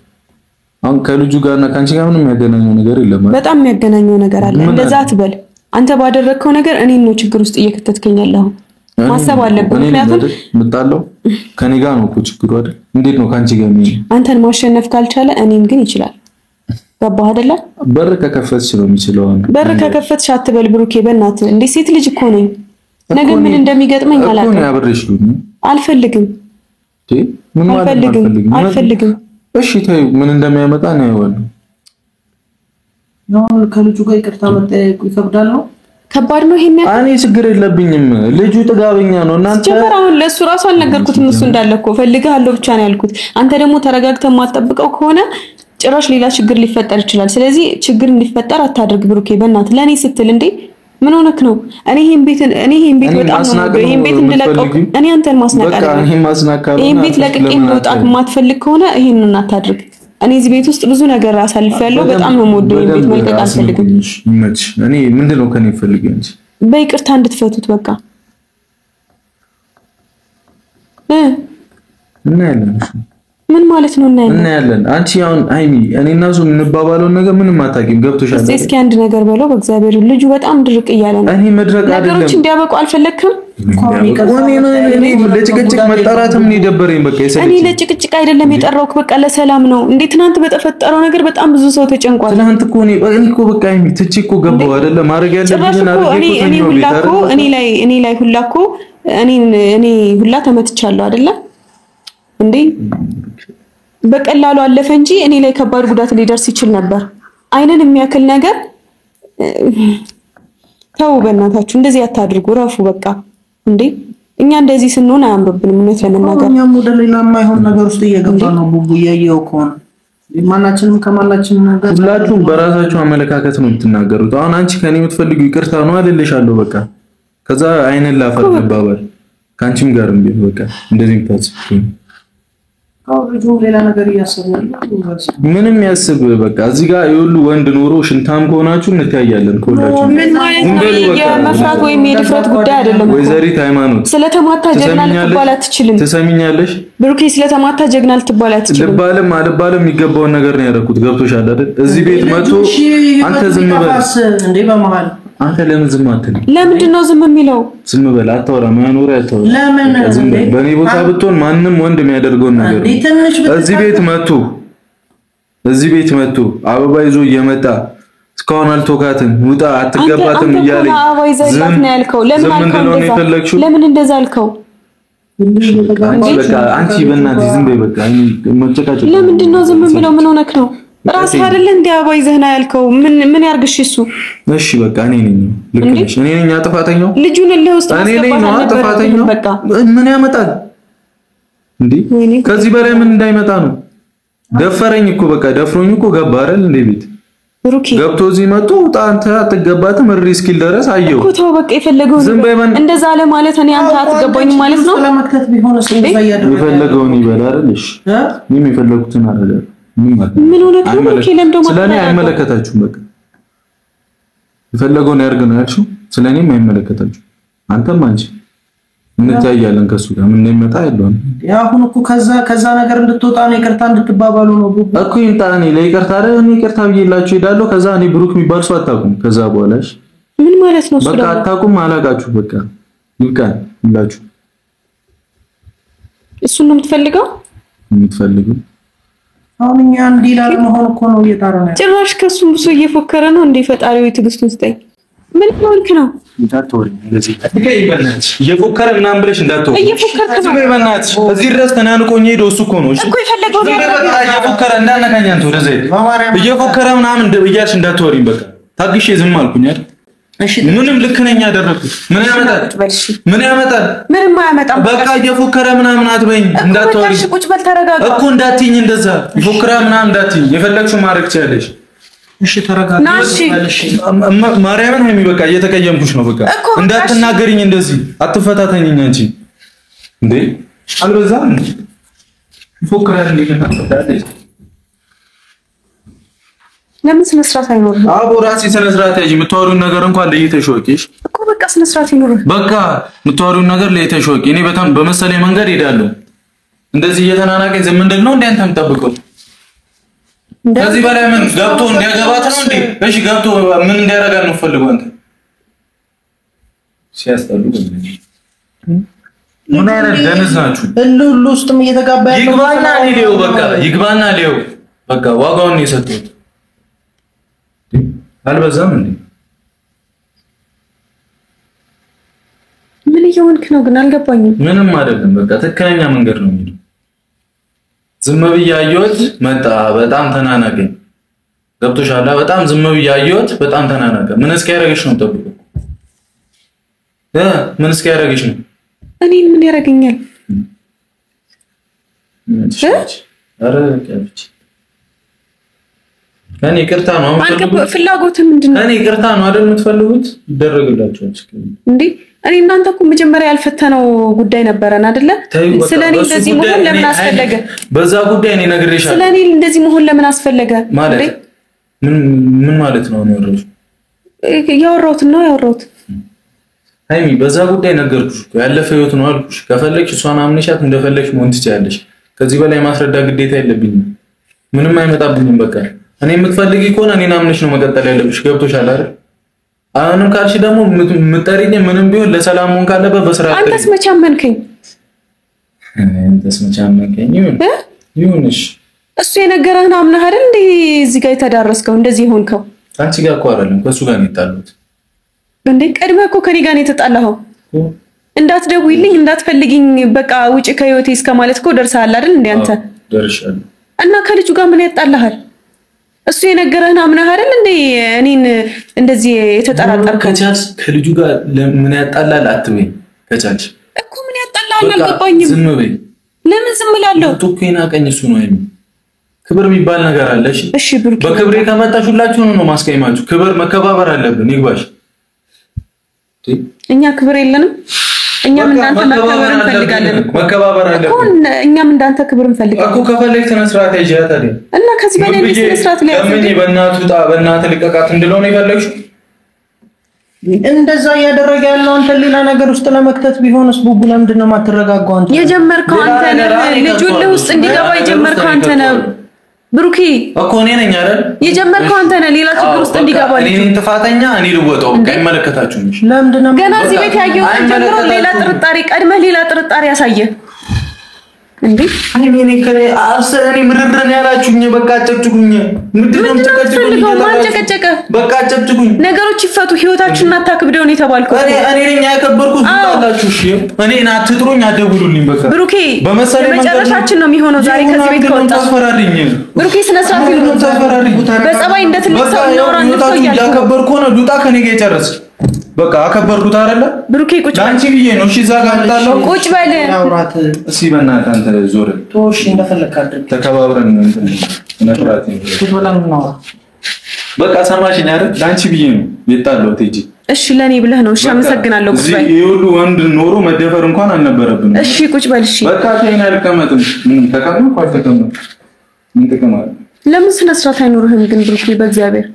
Speaker 3: አሁን ከልጁ ጋርና ካንቺ ጋር ምንም የሚያገናኘው ነገር የለም።
Speaker 1: በጣም የሚያገናኘው ነገር አለ። እንደዛ አትበል። አንተ ባደረግከው ነገር እኔን ነው ችግር ውስጥ እየከተትከኝ ያለው። ማሰብ አለብህ። ምክንያቱም
Speaker 3: ምጣለው ከኔ ጋር ነው እኮ ችግሩ አይደል? እንዴት ነው ካንቺ ጋር የሚሆነው?
Speaker 1: አንተን ማሸነፍ ካልቻለ እኔን ግን ይችላል። ገባህ አይደለ?
Speaker 3: በር ከከፈትሽ ነው የሚችለው።
Speaker 1: በር ከከፈትሽ አትበል ብሩኬ፣ በእናትህ እንዴ! ሴት ልጅ እኮ ነኝ። ነገ ምን እንደሚገጥመኝ አላውቅም። እኮ ያብሬሽ ነው። አልፈልግም።
Speaker 3: ምን ማለት ነው?
Speaker 1: አልፈልግም።
Speaker 3: እሺ ተይው፣ ምን እንደሚያመጣ ነው ያወራው።
Speaker 4: ነው ከልጁ ጋር ይቅርታ መጠየቅ ይከብዳል ነው?
Speaker 1: ከባድ ነው። ይሄን
Speaker 3: እኔ ችግር የለብኝም። ልጁ ጥጋበኛ ነው። እናንተ
Speaker 1: ጀመር አሁን ለሱ ራሱ አልነገርኩትም። እሱ እንዳለኮ ፈልግሃለሁ ብቻ ነው ያልኩት። አንተ ደግሞ ተረጋግተህ ማጠብቀው ከሆነ ጭራሽ ሌላ ችግር ሊፈጠር ይችላል። ስለዚህ ችግር እንዲፈጠር አታድርግ ብሩኬ፣ በእናትህ ለኔ ስትል እንዴ! ምን ሆነክ ነው? እኔ ይሄን ቤት በጣም ነው ይሄን ቤት እንድለቀው እኔ አንተን ማስናቀር
Speaker 3: በቃ ይሄን ማስናቀር
Speaker 1: ይሄን ቤት ለቅቄ መውጣት የማትፈልግ ከሆነ ይሄንን አታድርግ። እኔ እዚህ ቤት ውስጥ ብዙ ነገር አሳልፌያለሁ። በጣም ነው የምወደው። ይሄን ቤት መልቀቅ አልፈልግም።
Speaker 3: እኔ ምንድነው ከኔ ፈልገኝ እንጂ
Speaker 1: በይቅርታ እንድትፈቱት በቃ
Speaker 3: እና ያለን
Speaker 1: ምን ማለት ነው?
Speaker 3: እና ያለን አንቺ አሁን ሃይሚ እኔና እሱ የምንባባለው ነገር ምንም አታውቂም። ገብቶሻል?
Speaker 1: እስኪ አንድ ነገር በለው በእግዚአብሔር። ልጁ በጣም ድርቅ እያለ ነው።
Speaker 3: እኔ መድረቅ አይደለም
Speaker 1: ነገሮች እንዲያበቁ አልፈለክም?
Speaker 3: እኔ ለጭቅጭቅ መጣራትም ነው የደበረኝ። በቃ
Speaker 1: እኔ ለጭቅጭቅ አይደለም የጠራሁት፣ በቃ ለሰላም ነው። እንዴ ትናንት በተፈጠረው ነገር በጣም ብዙ ሰው ተጨንቋል።
Speaker 3: ትናንት እኮ እኔ እኮ በቃ ሃይሚ ትቼ እኮ ገባሁ አይደለ? ማድረግ ያለብኝን አድርጌ
Speaker 1: እኔ ሁላ እኮ እኔ ላይ ሁላ እኮ እኔ ሁላ ተመትቻለሁ አይደለ እንዴ? በቀላሉ አለፈ እንጂ እኔ ላይ ከባድ ጉዳት ሊደርስ ይችል ነበር። አይነን የሚያክል ነገር ተው በእናታችሁ፣ እንደዚህ አታድርጉ። ረፉ በቃ እንዴ! እኛ እንደዚህ ስንሆን አያምርብንም። እውነት ለመናገር
Speaker 4: እኛም ወደ ሌላ የማይሆን ነገር ውስጥ እየገባ ነው። ቡቡ እያየው ከሆነ ማናችንም ከማናችንም ነገር
Speaker 3: ሁላችሁም በራሳችሁ አመለካከት ነው የምትናገሩት። አሁን አንቺ ከኔ የምትፈልጊው ይቅርታ ነው አይደለሻለሁ። በቃ ከዛ አይነን ላፈር ባባል ካንቺም ጋር እንዴ በቃ እንደዚህ ታጽፉ
Speaker 4: ልጁ ሌላ ነገር እያሰበ
Speaker 3: ምንም ያስብ። በቃ እዚህ ጋር ይሁሉ ወንድ ኖሮ ሽንታም ከሆናችሁ እንታያለን። ኮላችሁ
Speaker 1: ምን ማለት ነው? የመፍራት ወይም የድፍረት ጉዳይ አይደለም።
Speaker 3: ወይዘሪት ሃይማኖት
Speaker 1: ስለተማታ ጀግና ልትባል አትችልም።
Speaker 3: ትሰሚኛለሽ?
Speaker 1: ብሩኬ ስለተማታ ጀግና ልትባል አትችልም።
Speaker 3: ልባልም አልባልም የሚገባውን ነገር ነው ያደረኩት። ገብቶሻል አይደል? እዚህ ቤት መጥቶ አንተ ዝም በል
Speaker 4: እንዴ! በመሃል
Speaker 3: አንተ ለምን ዝም አትልም?
Speaker 1: ለምንድን ነው ዝም የሚለው?
Speaker 3: ዝም በል አታወራ። ማኖር ያታወራ
Speaker 4: ለምን?
Speaker 3: በኔ ቦታ ብትሆን ማንም ወንድ የሚያደርገው ነገር እዚህ ቤት መጥቶ አበባ ይዞ እየመጣ እስካሁን አልተወካትም፣ ውጣ አትገባትም እያለኝ
Speaker 1: አበባ ይዘላት ነው ያልከው። ለምን አልከው? ለምን እንደዛ አልከው?
Speaker 3: በቃ አንቺ በእናትሽ ዝም በይ። በቃ መጨቃጨቅ
Speaker 1: ለምንድን ነው ዝም የሚለው? ምን ሆነክ ነው? ራስህ አይደለ እንዴ አበባ ይዘህና ያልከው? ምን ያርግሽ እሱ?
Speaker 3: እሺ በቃ እኔ ነኝ ልክ ነሽ። እኔ ነኝ አጥፋተኛው።
Speaker 1: ልጁን ለውስጥ
Speaker 3: አጥፋተኛው።
Speaker 1: በቃ
Speaker 3: ምን ያመጣል እንዴ? ከዚህ በላይ ምን እንዳይመጣ ነው? ደፈረኝ እኮ በቃ ደፍሮኝ እኮ ገባ አይደል እንዴ ቤት
Speaker 1: ብሩኬ
Speaker 3: ገብቶ እዚህ መጥቶ አንተ አትገባትም እሪ እስኪል ድረስ አየው
Speaker 1: እኮ ተው በቃ የፈለገው እንደዛ አለ ማለት እኔ አንተ አትገባኝ ማለት ነው።
Speaker 4: ስለማክተት ቢሆንስ እንደዛ ያደረገ
Speaker 3: የፈለገውን ይበል አይደልሽ? እኔም የፈለኩትን አደረገ።
Speaker 1: ምን ሆነ ብሩኬ? ለምንድነው
Speaker 3: ስለኔ አይመለከታችሁም። በቃ የፈለገውን ያርግ ነው ያልሽው። ስለኔም አይመለከታችሁም። አንተም አንቺ እንታያለን ከሱ ጋር ምን እንደሚመጣ ያለው
Speaker 4: ያ አሁን እኮ ከዛ ነገር እንድትወጣ ነው ይቅርታ እንድትባባሉ ነው
Speaker 3: እኮ ይምጣኔ ለይቅርታ አይደል? እኔ ይቅርታ ብዬላችሁ ሄዳለሁ። ከዛ እኔ ብሩክ የሚባል ሰው አታውቁም። ከዛ በኋላሽ
Speaker 1: ምን ማለት ነው?
Speaker 3: በቃ አታውቁም፣ አላቃችሁ። በቃ ይብቃን ሁላችሁ።
Speaker 1: እሱን ነው የምትፈልገው?
Speaker 4: አሁን እኛ እንዲላል መሆን እኮ ነው እየጣረው ነው።
Speaker 1: ጭራሽ ከሱም ብሶ እየፎከረ ነው እንዴ? ፈጣሪው ትዕግስቱን ስጠኝ። ምን ሆንክ ነው?
Speaker 3: እንዳትወሪ እንደዚህ በእናትሽ እየፎከረ ምናምን ብለሽ እንዳትወሪ።
Speaker 1: እየፎከርክ ነው
Speaker 3: በእናትሽ። እዚህ ድረስ ተናንቆኝ ሄዶ እሱ እኮ ነው
Speaker 1: እኮ የፈለገው ነው።
Speaker 3: እየፎከረ እንዳነካኝ አንተ ወደዚህ እየፎከረ ምናምን እያልሽ እንዳትወሪ። በቃ ታግሼ ዝም አልኩኝ አይደል?
Speaker 4: እሺ
Speaker 3: ምንም ልክ ነኝ ያደረኩት። ምን ያመጣል? ምንም አያመጣም። በቃ እየፎከረ ምናምን አትበይኝ፣ እንዳትወሪ።
Speaker 1: ቁጭ በል ተረጋጋ
Speaker 3: እኮ እንዳትይኝ እንደዛ ይፎክራ ምናምን እንዳትይኝ። የፈለግሽው ማድረግ ትችያለሽ።
Speaker 4: እሺ ተረጋጋ።
Speaker 3: ማርያምን ሀይሚ በቃ እየተቀየምኩሽ ነው። በቃ እንዳትናገሪኝ እንደዚህ አትፈታተኝኝ። አንቺ እንዴ አልበዛም? ይፎክራል እንዴ?
Speaker 1: ለምን ስነ ስርዓት አይኖርም?
Speaker 3: አቦ ራሴ ስነ ስርዓት ያጂ የምታወሪውን ነገር እንኳን ለይተሽ ወቂሽ
Speaker 1: እኮ በቃ ስነ ስርዓት ይኖር።
Speaker 3: በቃ የምታወሪውን ነገር ለይተሽ ወቂ። እኔ በጣም በመሰለኝ መንገድ ሄዳለሁ። እንደዚህ እየተናናቀኝ ዝም ምንድን ነው እንዴ አንተ የምጠብቀው? ከዚህ በላይ ምን ገብቶ እንዲያገባት ነው እንዴ? እሺ ገብቶ ምን እንዲያረጋት ነው ፈልገው አንተ? ሲያስጠሉ ምን አይነት ደንዝ ናችሁ?
Speaker 4: ሁሉ ውስጥም እየተጋባ ያለው
Speaker 3: ይግባና ሊየው በቃ ዋጋውን ነው የሰጡት። አልበዛም እንዴ?
Speaker 1: ምን እየሆንክ ነው ግን አልገባኝም።
Speaker 3: ምንም አይደለም በቃ ትክክለኛ መንገድ ነው የሚለው። ዝም ብዬ አየሁት መጣ በጣም ተናናቀኝ። ገብቶሻል? በጣም ዝም ብዬ አየሁት በጣም ተናናቀ። ምን እስኪያረግሽ ነው ጠብቁ? ምን እስኪያረግሽ ነው?
Speaker 1: እኔን ምን ያረጋኛል?
Speaker 3: አረ ቀብጭ እኔ ይቅርታ ነው
Speaker 1: ፍላጎት ምንድነው?
Speaker 3: እኔ ይቅርታ ነው አይደል የምትፈልጉት? ይደረግላችኋል
Speaker 1: እንዴ? እኔ እናንተ እኮ መጀመሪያ ያልፈተነው ጉዳይ ነበረን አይደለ? ስለኔ እንደዚህ መሆን ለምን አስፈለገ?
Speaker 3: በዛ ጉዳይ እኔ ነግሬሻለሁ።
Speaker 1: ስለኔ እንደዚህ መሆን ለምን አስፈለገ?
Speaker 3: ማለት ምን ማለት ነው?
Speaker 1: ያወራሁት
Speaker 3: ሃይሚ በዛ ጉዳይ ነገርኩሽ እኮ ያለፈ ህይወት ነው አልኩሽ። ከፈለግሽ እሷን አምነሻት እንደፈለግሽ መሆን ትችያለሽ። ከዚህ በላይ ማስረዳ ግዴታ የለብኝም። ምንም አይመጣብኝም። በቃ እኔ የምትፈልጊ ከሆነ እኔን አምነሽ ነው መቀጠል ያለብሽ። ገብቶሻል አይደል? አሁንም ካልሽ ደግሞ ምጠሪኝ ምንም ቢሆን ለሰላም ሆን ካለበት በስራ
Speaker 1: አንተስ መቼ አመንከኝ?
Speaker 3: ይሁንሽ።
Speaker 1: እሱ የነገረህን አምነህ አይደል እንዴ እዚህ ጋር የተዳረስከው እንደዚህ ሆንከው?
Speaker 3: አንቺ ጋር እኮ አይደለም ከሱ ጋር ነው የጣሉት
Speaker 1: እንዴ? ቀድመህ እኮ ከኔ ጋር ነው የተጣላኸው። እንዳትደውይልኝ እንዳትፈልጊኝ በቃ ውጪ ከህይወቴ እስከማለት እኮ ደርሰሃል አይደል እንዴ አንተ?
Speaker 3: ደርሻለሁ።
Speaker 1: እና ከልጁ ጋር ምን ያጣላሃል? እሱ የነገረህን አምነህ አይደል እንዴ እኔን እንደዚህ የተጠራጠርከው?
Speaker 3: ከቻልሽ ከልጁ ጋር ምን ያጣላል አትበይ። ከቻልሽ
Speaker 1: እኮ ምን ያጣላል አልገባኝም።
Speaker 3: ዝም በይ።
Speaker 1: ለምን ዝም እላለሁ?
Speaker 3: ቶኬና ቀኝ እሱ ነው አይደል? ክብር የሚባል ነገር አለ። እሺ
Speaker 1: ብሩክ፣
Speaker 3: በክብሬ ከመጣሽ ሁላችሁንም ነው ማስቀየማችሁ። ክብር መከባበር አለብን። ይግባሽ።
Speaker 1: እኛ ክብር የለንም? እኛም እንዳንተ መከበር እንፈልጋለን።
Speaker 3: መከባበር አለብን
Speaker 1: እኮ እኛም እንዳንተ ክብር እንፈልጋለን
Speaker 3: እኮ። ከፈለክ ተነስራት ይያት አይደል?
Speaker 1: እና ከዚህ በላይ ተነስራት ላይ
Speaker 3: ለምን በእናቱ ልቀቃት እንድለው ነው የፈለግሽ?
Speaker 4: እንደዛ እያደረገ ያለው አንተ ሌላ ነገር ውስጥ ለመክተት ቢሆንስ ቡቡ ለምንድን ነው የማትረጋጋው? አንተ
Speaker 1: የጀመርከው አንተ ነህ። ልጁን ለውስጥ እንዲገባ የጀመርከው አንተ ነህ ብሩኬ።
Speaker 3: እኮ እኔ ነኝ አይደል
Speaker 1: የጀመርከው አንተ ነህ። ሌላ ችግር ውስጥ እንዲገባ
Speaker 3: እኔ ነኝ ጥፋተኛ። እኔ ልወጣው አይመለከታችሁም።
Speaker 4: ለምንድን ነው
Speaker 1: ገና እዚህ ቤት ያየሁት ጀምሮ ሌላ ጥርጣሬ ቀድመህ ሌላ ጥርጣሬ ያሳየ እንዴ?
Speaker 3: እኔ ምርምርን ያላችሁኝ በቃ አጨቅጭቁኝ። ምንድነው ተጨቅጭቁኝ?
Speaker 1: ማንጨቀጨቀ
Speaker 3: በቃ አጨቅጭቁኝ።
Speaker 1: ነገሮች ይፈቱ። ህይወታችሁን አታክብደው ነው የተባልኩት።
Speaker 3: እኔ ነኝ ያከበርኩት። ታላችሁ እሺ፣ እኔን አትጥሩኝ፣ አትደውሉልኝ። በቃ
Speaker 1: ብሩኬ መጨረሻችን ነው የሚሆነው ዛሬ ከዚህ ቤት ከወጣ።
Speaker 3: ታስፈራሪኝ
Speaker 1: ብሩኬ ስነ ስርዓት ይኑር። በጸባይ እንደ ትልቅ ሰው ነው ራንተው
Speaker 3: ያከበርኩ ነው። ዱጣ ከኔ ጋር ይጨርስ። በቃ አከበርኩት አይደለ?
Speaker 1: ብሩኬ ቁጭ በል።
Speaker 3: አንቺ ብዬ ነው። እሺ እዛ ጋር መጣለው።
Speaker 1: ቁጭ በል።
Speaker 4: አውራት
Speaker 3: እሺ በእናትህ አንተ ዞር
Speaker 4: ቶሽ እንደፈለክ አድርግ።
Speaker 3: ተከባብረን እንትን ነጥራት
Speaker 4: ቁጭ ብለን ነው።
Speaker 3: በቃ ሰማሽኝ አይደል? ላንቺ ብዬ ነው የጣለው ቴጂ።
Speaker 1: እሺ ለኔ ብለህ ነው። እሺ አመሰግናለሁ። ቁጭ በል።
Speaker 3: ይሄ ሁሉ ወንድ ኖሮ መደፈር እንኳን አልነበረብንም።
Speaker 1: እሺ ቁጭ በል። እሺ
Speaker 3: በቃ ተይና አልቀመጥም። ምን ተቀመጥኩ አልተቀመጥኩም። ምን ተቀመጥ?
Speaker 1: ለምን ስነ ስርዓት አይኖርህም ግን ብሩኬ? በእግዚአብሔር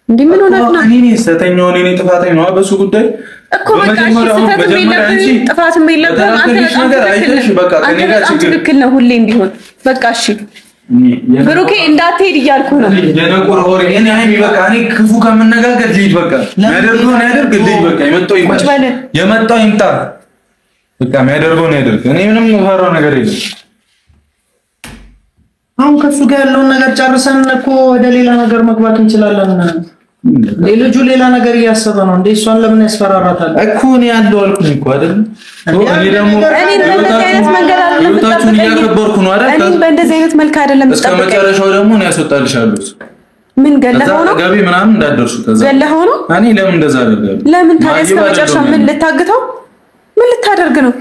Speaker 1: እንዴ ምን ሆነህ ነው?
Speaker 3: እኔ ሰተኛው እኔ ጥፋተኛ ነው በሱ ጉዳይ
Speaker 1: እኮ በቃ እሺ ስህተትም የለብህም ጥፋትም የለብህም። አንተ በጣም ትክክል ነው ሁሌም ቢሆን። በቃ እሺ ብሩኬ እንዳትሄድ እያልኩ ነው።
Speaker 3: የነቆር ወሬ እኔ አይሚ በቃ እኔ ክፉ ከመነጋገር ልጅ በቃ የሚያደርገው ነው ያደርግ። ልጅ በቃ የመጣው ይምጣ። በቃ የሚያደርገው ነው ያደርግ። እኔ ምንም ፈራው ነገር የለም።
Speaker 4: አሁን ከሱ ጋር ያለውን ነገር ጨርሰን እኮ ወደ ሌላ ነገር መግባት እንችላለን። ልጁ ሌላ ነገር እያሰበ ነው እንዴ? እሷን ለምን ያስፈራራታል እኮ? እኔ ያለው አልኩኝ እኮ አይደል?
Speaker 3: እኔ ደግሞ
Speaker 1: በእንደዚህ አይነት መንገድ አይደለም
Speaker 3: ታቱን እያከበርኩ ነው አይደል?
Speaker 1: እኔ በእንደዚህ አይነት መልክ አይደለም
Speaker 3: እስከ መጨረሻው ደግሞ እኔ ያስወጣልሻለሁ።
Speaker 1: ምን ገለኸው ነው?
Speaker 3: ገቢ ምናምን እንዳደርሱ ከዛ
Speaker 1: ገለኸው ነው?
Speaker 3: እኔ ለምን እንደዛ አደርጋለሁ?
Speaker 1: ለምን ታዲያ እስከ መጨረሻው ምን ልታግተው? ምን ልታደርግ ነው?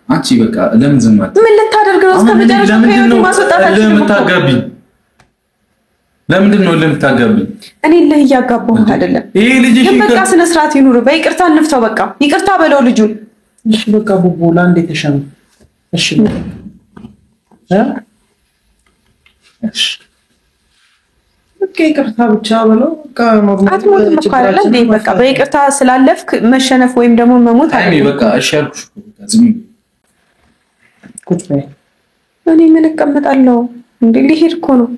Speaker 3: አንቺ በቃ ለምን ዝም አትይ?
Speaker 1: ምን ልታደርግ ነው? እስከ መጨረሻው ከህይወት ማስወጣት አልችልም።
Speaker 3: ለምን ታጋቢ? ለምንድን ነው ለምታጋቢ?
Speaker 1: እኔ ለህ እያጋባሁ አይደለም።
Speaker 3: ይሄ ልጅ
Speaker 1: ግን በቃ ስነ ስርዓት ይኑር። በይቅርታ እንፍታው። በቃ ይቅርታ በለው ልጁን።
Speaker 4: እሺ በቃ ቡቡ ለአንዴ ተሸነ። እሺ እሺ በቃ ይቅርታ ብቻ በለው። በቃ ኖርማል
Speaker 1: አትሞትም እኮ አይደለ እንዴ? በቃ በይቅርታ ስላለፍክ መሸነፍ ወይም ደግሞ መሞት
Speaker 3: አይደለም። በቃ እሺ አልኩሽ። ዝም
Speaker 4: ቁጭ በይ
Speaker 1: እኔ ምን እቀመጣለሁ እንዴ? ሊሄድ እኮ ነው።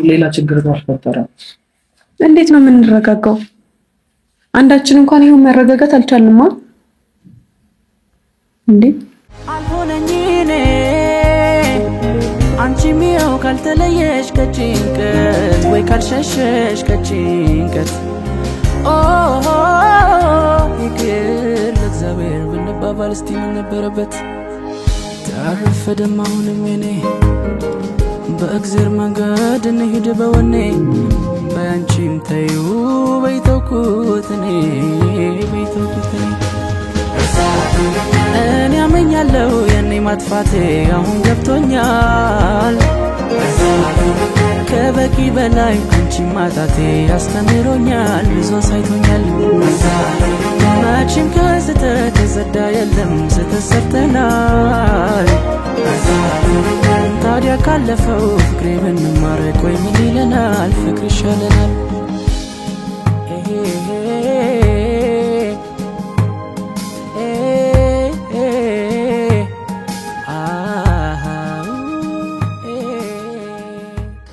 Speaker 4: ሌላ ችግር ተፈጠረ።
Speaker 1: እንዴት ነው የምንረጋጋው? አንዳችን እንኳን ይሁን መረጋጋት አልቻልንማ እንዴ?
Speaker 5: አልሆነኝ እኔ አንቺ ሚው ካልተለየሽ ከጭንቀት ወይ ካልሸሸሽ ከጭንቀት ይቅር ለእግዚአብሔር ብንባባል እስቲ ምን ነበረበት? ታረፈደም አሁንም የኔ በእግዚአብሔር መንገድ እንሂድ በወኔ በአንቺም ተዩ በይተውኩት እኔ በይተውኩት እኔ አመኛለሁ የኔ ማጥፋቴ አሁን ገብቶኛል ከበቂ በላይ አንቺ ማጣቴ አስተምሮኛል ብዙ ሳይቶኛል መቼም ከስተት የጸዳ የለም ስተሰርተናል ታዲያ ካለፈው ፍቅሬ ብንማር ቆይ ምን ይለናል ፍቅር ይሻለናል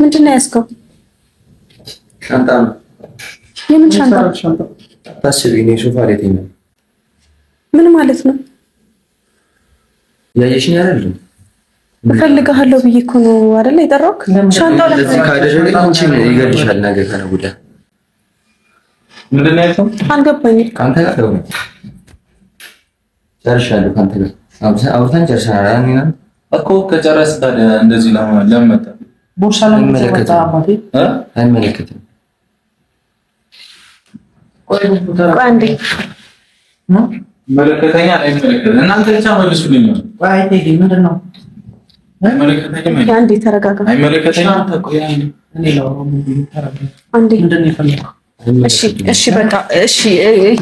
Speaker 1: ምንድነው ያስከው?
Speaker 2: ሻንጣ ነው።
Speaker 1: የምን ሻንጣ?
Speaker 2: ታስቢ ነው ሶፋ ላይ ተኛው።
Speaker 1: ምን ማለት ነው?
Speaker 2: ያየሽኝ አይደል?
Speaker 1: እፈልግሃለሁ ብዬ እኮ ነው አይደል የጠራሁት? ሻንጣው
Speaker 2: ለዚህ ካደረገኝ አንቺ ይገድልሻል ነገ ከነገ ወዲያ።
Speaker 3: ምንድነው ያልከው?
Speaker 1: አልገባኝም።
Speaker 2: ካንተ ጋር ነው ጨርሻለሁ። ካንተ ጋር አውርተን ጨርሰናል
Speaker 3: እኮ ከጨረስን ታዲያ እንደዚህ ለምን መጣ?
Speaker 4: ቦርሳ ላይ ተመጣጣ አባቴ
Speaker 2: አይመለከትም።
Speaker 1: ቆይ አንዴ
Speaker 3: መለከተኛ አይመለከትም። እናንተ ብቻ መልሱልኝ።
Speaker 4: ቆይ ቴዲ ምንድነው?
Speaker 3: አይመለከተኝም።
Speaker 1: አንዴ ተረጋጋ።
Speaker 3: አይመለከተኝም።
Speaker 4: እኔ ነው ተረጋጋ።
Speaker 1: አንዴ
Speaker 4: ምንድነው የፈለከው?
Speaker 1: እሺ በቃ እሺ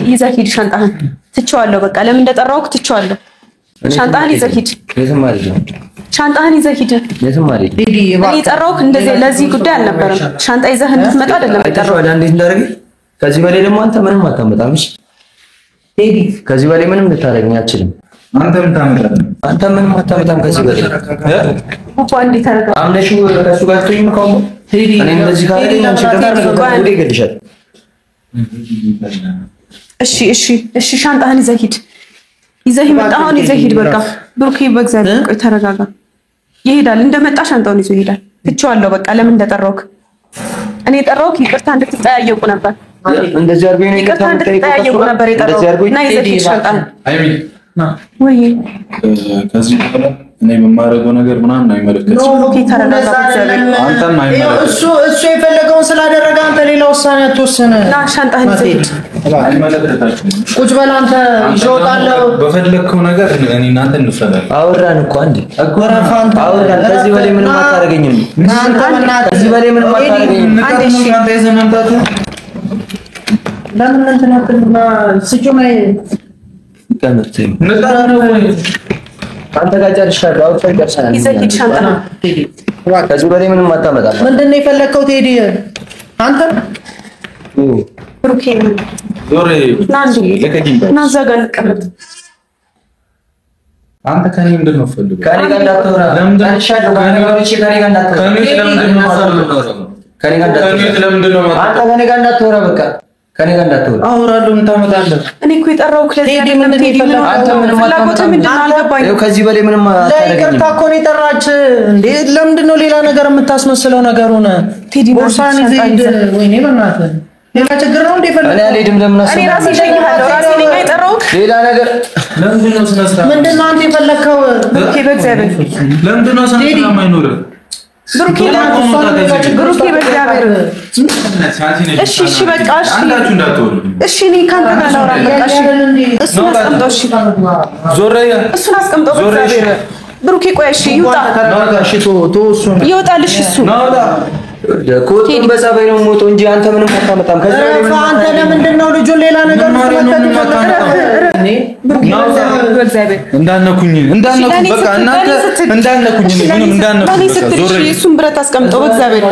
Speaker 1: ይዘህ ሂድ ሻንጣህን። ትቼዋለሁ በቃ ለምን እንደጠራሁህ ትቼዋለሁ። ሻንጣህን ይዘህ ሂድ።
Speaker 2: የትም አልሄድም።
Speaker 1: ሻንጣህን ይዘህ ሂድ።
Speaker 2: የትም አልሄድም።
Speaker 1: እኔ የጠራሁህ እንደዚህ ለዚህ ጉዳይ አልነበረም። ሻንጣ ይዘህ እንድትመጣ አይደለም የጠራሁህ።
Speaker 2: እንዴት እንዳደረገ ከዚህ በላይ ደግሞ አንተ ምንም አታመጣም። እሺ ቴዲ ከዚህ በላይ ምንም ልታደርገኝ አትችልም።
Speaker 3: አንተ ምን ታመጣለህ?
Speaker 2: አንተ ምንም አታመጣም ከዚህ በላይ
Speaker 1: ኡፋ አንዴ ተረጋጋ።
Speaker 2: አምነሽ ከእሱ ጋር ትይም ካው ቴዲ እኔ እንደዚህ ካደረገኝ አንቺ ደግሞ ይገድልሻል።
Speaker 1: እሺ ሻንጣህን ይዘህ ሂድ። ይዘህ የመጣኸውን ይዘህ ሂድ። በቃ ብሩኬ በእግዚአብሔር ቆይ ተረጋጋ። ይሄዳል እንደመጣ ሻንጣውን ይዞ ይሄዳል። ትቼዋለሁ በቃ ለምን እንደጠራሁህ። እኔ የጠራሁህ ይቅርታ እንድትጠያየቁ ነበር።
Speaker 2: እንደዚህ አድርጎኝ ነው
Speaker 1: ይቅርታ እንድትጠያየቁ ነበር የጠራሁህ። ና ይዘህ ሂድ ሻንጣህን።
Speaker 3: አይሚ
Speaker 1: ወይ
Speaker 3: ከዚህ በኋላ እኔ በማደርገው ነገር ምናምን አይመለከትም።
Speaker 1: ብሩኬ ተረጋጋ።
Speaker 3: አንተም አይመለከትም።
Speaker 4: እሱ የፈለገውን ስላደረገ አንተ ሌላ ውሳኔ አትወስን።
Speaker 1: ና ሻንጣህን ይዘህ ሂድ።
Speaker 4: ቁጭ በል አንተ ይወጣለው።
Speaker 3: በፈለግከው ነገር እኔ እናንተ እንፈላለን።
Speaker 2: አወራን እኮ አንዴ አወራን። ከዚህ በላይ ምንም አታደርገኝም። ከዚህ በላይ ምንም አታደርገኝም።
Speaker 1: አንዴ እሺ
Speaker 3: አንተ የዘመንታት
Speaker 4: ለምን እንትን አትልና ስጩም ላይ
Speaker 2: ከመጥተኝ
Speaker 3: ነው ወይ
Speaker 2: አንተ ጋር ጨርሻለሁ። አውጥተን ጨርሰናል።
Speaker 1: ይዘህ ሂድ ሻንጣህን።
Speaker 2: ከዚህ በላይ ምንም አታመጣም።
Speaker 4: ምንድን ነው የፈለከው ቴዲ? አንተ
Speaker 1: ብሩኬ
Speaker 3: ዞሬ
Speaker 1: ና እንጂ
Speaker 3: ለከዲም
Speaker 1: ና እዛ ጋር እንቀመጥ።
Speaker 3: አንተ ከኔ ምንድን ነው ፈልገው?
Speaker 2: ከኔ ጋር እንዳትወራ። ጨርሻለሁ። ከኔ ጋር እንዳትወራ። ከኔ ጋር እንዳትወራ። በቃ ከኔ ጋር እንዳትወራ።
Speaker 3: አወራለሁ። ምን ታመጣለህ?
Speaker 1: እኔ እኮ የጠራሁህ ለዚህ አይደለም ቴዲ።
Speaker 2: አንተ ምንም
Speaker 1: ፍላጎትህ ምንድን ነው አልገባኝም።
Speaker 2: ከዚህ በላይ ምንም አታደርገኝም።
Speaker 4: ለይቅርታ እኮ ነው የጠራች እንዴ? ለምንድን ነው ሌላ ነገር የምታስመስለው ነገሩን?
Speaker 1: ቴዲ
Speaker 4: ቦርሳን ይዘህ ወይኔ በእናትህ ሌላ ችግር ነው እንዴ?
Speaker 2: እኔ አልሄድም። ለምን አሰብኩ?
Speaker 1: እኔ ራሴ እሸኝሃለሁ። ራሴ ነኝ የጠራሁህ።
Speaker 2: ሌላ ነገር
Speaker 3: ለምንድን ነው ስነ ስርዓት?
Speaker 4: ምንድን ነው አንተ የፈለከው?
Speaker 1: ብሩኬ በእግዚአብሔር
Speaker 3: ለምንድን ነው ስነ ስርዓት የማይኖርህ?
Speaker 1: ብሩኬ በእግዚአብሔር እሺ በቃ እሺ
Speaker 3: አንዳችሁ እንዳትወሩ።
Speaker 1: እሺ እኔ ካንተ ጋር ላውራ በቃ እሺ እሱን አስቀምጠው። እሺ
Speaker 3: ዞረያ
Speaker 1: እሱን አስቀምጠው በእግዚአብሔር ብሩኬ ቆይ እሺ ይውጣ
Speaker 2: እሺ ቶ እሱ
Speaker 1: ይወጣል። እሺ እሱ
Speaker 3: ናውጣ
Speaker 2: ኮቱን በጸባይ ነው ሞቶ እንጂ አንተ ምንም አታመጣም። ከዛ
Speaker 4: አንተ ለምንድን ነው ልጁን ሌላ ነገር
Speaker 3: እንዳነኩኝ በቃ እናንተ እንዳነኩኝ ምንም እንዳነኩኝ ዞር
Speaker 1: እሱን ብረት አስቀምጠው በእግዚአብሔር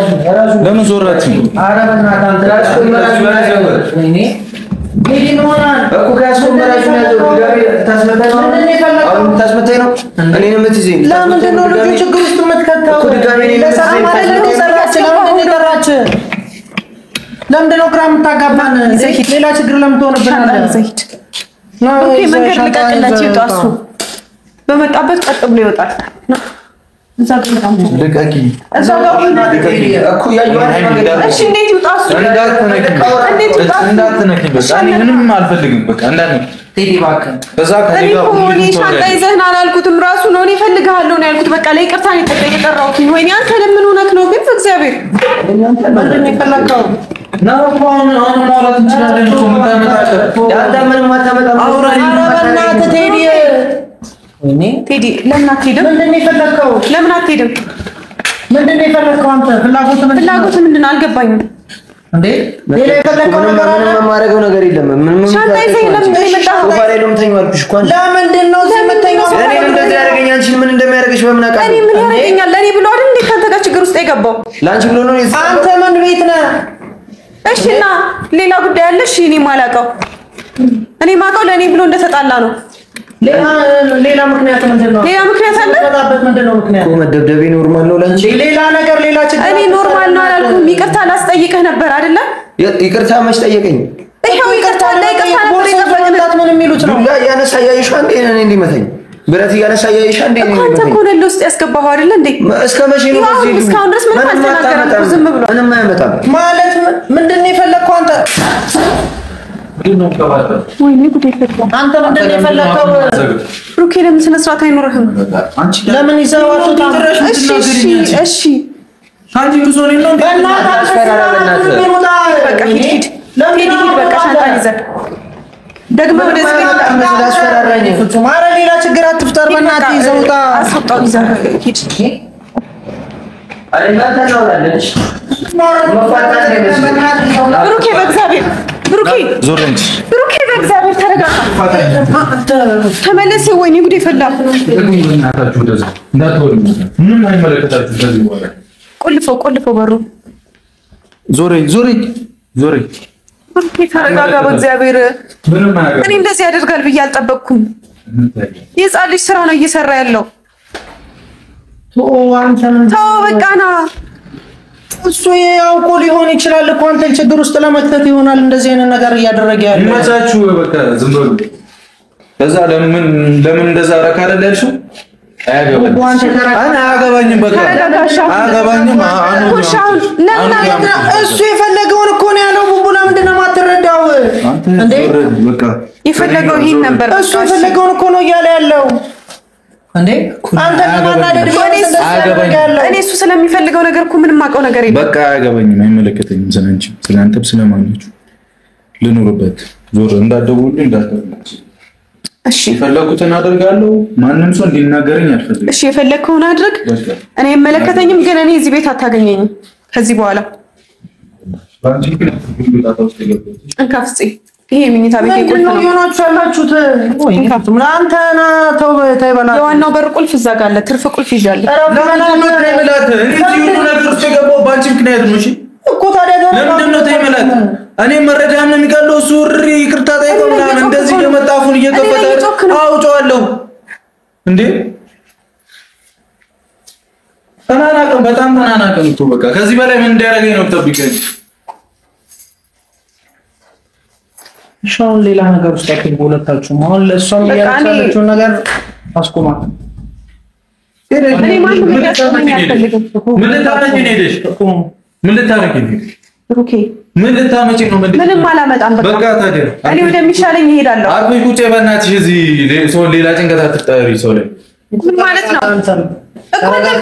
Speaker 3: ለምን ዞራት?
Speaker 2: ኧረ በእናትህ አንተ እኔ እኮ ካስቆመራችሁ ያለው ታስመታኝ ነው እኔን የምትይዘኝ።
Speaker 4: ለምንድን ነው ልጁ ችግር ውስጥ የምትከተው? ለምንድን ነው ግራ የምታጋባን? ሌላ ችግር ለምን ትሆንብናለህ?
Speaker 1: መንገድ ልቀቅለት ይውጣ። እሱ በመጣበት ቀጥ ብሎ ይወጣል። እዛ ጋር
Speaker 3: ልቀቂ
Speaker 1: እዛ ጋር
Speaker 2: እኮ ያየው
Speaker 1: እሺ እንዴት ይውጣ? እሱ
Speaker 3: እንዳትነኪኝ በቃ እኔ ምንም አልፈልግም። በቃ እንዳትነኪኝ
Speaker 2: ቴዲ እባክህ
Speaker 3: በዛ ከኔ ጋር
Speaker 1: እኔ ሻንጣ ይዘህና አላልኩትም። ራሱ ነው እኔ እፈልግሃለሁ ነው ያልኩት። በቃ ለይቅርታ ነው የጠራሁት። ወይኔ አንተ ለምን ሆነክ ነው ግን? እግዚአብሔር
Speaker 4: ምንድን ነው የፈለከው?
Speaker 3: ነው አሁን ማውራት እንችላለን እኮ ምን ታመጣለህ?
Speaker 2: አንተ ምንም አታመጣም።
Speaker 3: አውራኝ
Speaker 4: በእናትህ ቴዲ
Speaker 1: እኔ ቴዲ ለምን አትሄድም?
Speaker 4: ምንድን ነው የፈለከው?
Speaker 1: ለምን አትሄድም?
Speaker 4: ምንድን ነው የፈለከው? አንተ ፍላጎት ምንድን ነው?
Speaker 1: አልገባኝም
Speaker 4: እንዴ ሌላ የፈለከው ነገር አለ?
Speaker 2: ምንም የማደርገው ነገር የለም። ምንም
Speaker 1: ሻንጣ ይዘህ ለምን የመጣኸው?
Speaker 2: ሶፋ ላይ ነው የምተኛው አልኩሽ እኮ አንተ።
Speaker 4: ለምንድን ነው እዚህ የምተኛው?
Speaker 2: እኔ እንደዚህ ያደርገኛል። አንቺን ምን እንደሚያደርግሽ በምን አውቃለሁ?
Speaker 1: እኔ ምን ያደርገኛል? ለኔ ብሎ አይደል እንዴ ካንተ ጋር ችግር ውስጥ የገባው?
Speaker 2: ለአንቺ ብሎ ነው።
Speaker 4: አንተ ምን ቤት ነህ?
Speaker 1: እሺና ሌላ ጉዳይ አለ? እሺ እኔ ማላውቀው ለኔ ብሎ እንደተጣላ ነው።
Speaker 4: ሌላ ምክንያት ምንድን ነው?
Speaker 1: ሌላ ምክንያት አለ?
Speaker 4: ተጣጣበት ምንድን ነው ምክንያት?
Speaker 2: መደብደቤ ኖርማል ነው ለአንቺ?
Speaker 4: ሌላ ነገር ሌላ ችግር?
Speaker 1: እኔ ኖርማል ነው አላልኩም። ይቅርታ ላስጠይቅህ ነበር አይደለ?
Speaker 2: ይቅርታ መች ጠየቀኝ?
Speaker 1: ይሄው ይቅርታ ነበር የጠበቅንት።
Speaker 4: ምን የሚሉት ነው?
Speaker 2: ዱላ እያነሳ እያየሽ አንዴ እኔ እንዲመታኝ ብረት እያነሳ እያየሽ አንዴ እኔ
Speaker 1: አንተ
Speaker 2: እንዲመታኝ
Speaker 1: እኮ ነው ውስጥ ያስገባኸው አይደለ እንዴ?
Speaker 2: እስከ መቼ ነው እዚህ?
Speaker 1: እስካሁን ድረስ ምንም አልተናገረም። ዝም ብሎ
Speaker 2: ምንም አያመጣም
Speaker 4: ማለት ምንድን ነው የፈለከው አንተ?
Speaker 1: ወይኔ ጉዴ ፈታ።
Speaker 4: አንተ ምንድን ነው የፈለከው?
Speaker 1: ብሩኬ ለምን ስነ ስርዓት አይኖርህም?
Speaker 4: ለምን ይዘዋቸው ታድረሽ?
Speaker 1: እሺ
Speaker 3: አንቺ ብዙ ነው
Speaker 4: በእናትህ
Speaker 1: በቃ ሂድ በቃ ሻንጣን ይዘህ ደግሞ ወደዚህ
Speaker 2: ስላስፈራራኝ
Speaker 4: ፍጹም ኧረ ሌላ ችግር አትፍጠር። በእናትህ ይዘው ውጣ።
Speaker 1: አስወጣው ይዘህ ሂድ። ብሩኬ በእግዚአብሔር ብሩኬ
Speaker 3: ዞር እንጂ
Speaker 1: ብሩኬ በእግዚአብሔር ተረጋጋ። ተመለስ። ወይኔ ጉዴ ፈላ።
Speaker 3: እናታችሁ እንደዚህ እንዳትወሩ ምንም አይመለከታችሁ። ከዚህ በኋላ
Speaker 1: ቆልፈው በሩ።
Speaker 3: ዞሬ
Speaker 1: ብሩኬ ተረጋጋ በእግዚአብሔር።
Speaker 3: ምንም አያገባም።
Speaker 1: እኔ እንደዚህ ያደርጋል ብዬ አልጠበቅኩም። የሕፃን ልጅ ስራ ነው እየሰራ ያለው። ተው በቃ ና።
Speaker 4: እሱ ያውቆ ሊሆን ይችላል እኮ አንተን ችግር ውስጥ ለመክተት ይሆናል እንደዚህ አይነት ነገር እያደረገ ያለው።
Speaker 3: ይመቻችሁ በቃ ዝም በሉ። ከዛ ለምን እንደዛ አደረክ አይደል ያልሽው? አያገባኝም በቃ አያገባኝም።
Speaker 4: እሱ የፈለገውን እኮ ነው ያለው። ቡቡ ለምንድን ነው የማትረዳው እንዴ?
Speaker 3: በቃ
Speaker 1: የፈለገው ይሄን ነበር።
Speaker 4: እሱ የፈለገውን እኮ ነው እያለ ያለው እንዴ። አንተ ለማናደድ
Speaker 1: እኔ እሱ ስለሚፈልገው ነገር እኮ ምንም አውቀው ነገር የለም።
Speaker 3: በቃ አያገባኝም፣ አይመለከተኝም። ስለአንቺም ስለአንተም ስለማናችሁ ልኑርበት። ዞር እንዳትደውልልኝ እንዳትደውልልኝ።
Speaker 1: እሺ
Speaker 3: የፈለኩትን አደርጋለሁ። ማንም ሰው እንዲናገረኝ አልፈልግም።
Speaker 1: እሺ የፈለግከውን አድርግ። እኔ አይመለከተኝም፣ ግን እኔ እዚህ ቤት አታገኘኝም ከዚህ በኋላ።
Speaker 3: ባንቺ ግን ጣጣ ውስጥ የገባሁት
Speaker 1: እንካፍጽ። ይሄ ምኝታ ቤት ቁልፍ ነው
Speaker 4: የሆናችሁ ያላችሁት። አንተ ና ተው ተይበላ።
Speaker 1: የዋናው በር ቁልፍ እዛ ጋር አለ። ትርፍ ቁልፍ ይዣለሁ።
Speaker 3: ለምንድን ነው ተይበላት? እኔ እዚህ ሁሉ ነገር ውስጥ የገባው ባንቺ ምክንያት ነው። እሺ
Speaker 4: እኮ ታዲያ
Speaker 3: ለምንድን ነው ተይበላት? እኔ መረጃም ነው የሚቀለው። እሱ እሪ ይቅርታ ጠይቀው ምናምን እንደዚህ የመጣፉን እየከፈተ አውጫዋለሁ እንዴ። ተናናቀም፣ በጣም ተናናቀም እኮ በቃ። ከዚህ በላይ ምን እንዲያደርገኝ ነው የምጠብቀኝ?
Speaker 4: ሻውን ሌላ ነገር ውስጥ አትገቡ ሁለታችሁም። አሁን ለእሷም እያለችው ነገር አስቆማት።
Speaker 1: እኔ ማንም ያስቆመኝ አልፈልግም።
Speaker 3: ምን ልታረጊ ነው ሄደሽ? ምን ልታረጊ ነው?
Speaker 1: ብሩኬ
Speaker 3: ምን ልታመጪ ነው?
Speaker 1: ምንም አላመጣም። በቃ
Speaker 3: ታዲያ
Speaker 1: እኔ ወደሚሻለኝ እሄዳለሁ።
Speaker 3: አርፈሽ ቁጭ በእናትሽ። እዚህ ሰው ሌላ ጭንቀት አትፍጠሪ ሰው ላይ።
Speaker 1: ምን ማለት ነው እኮ? አንተም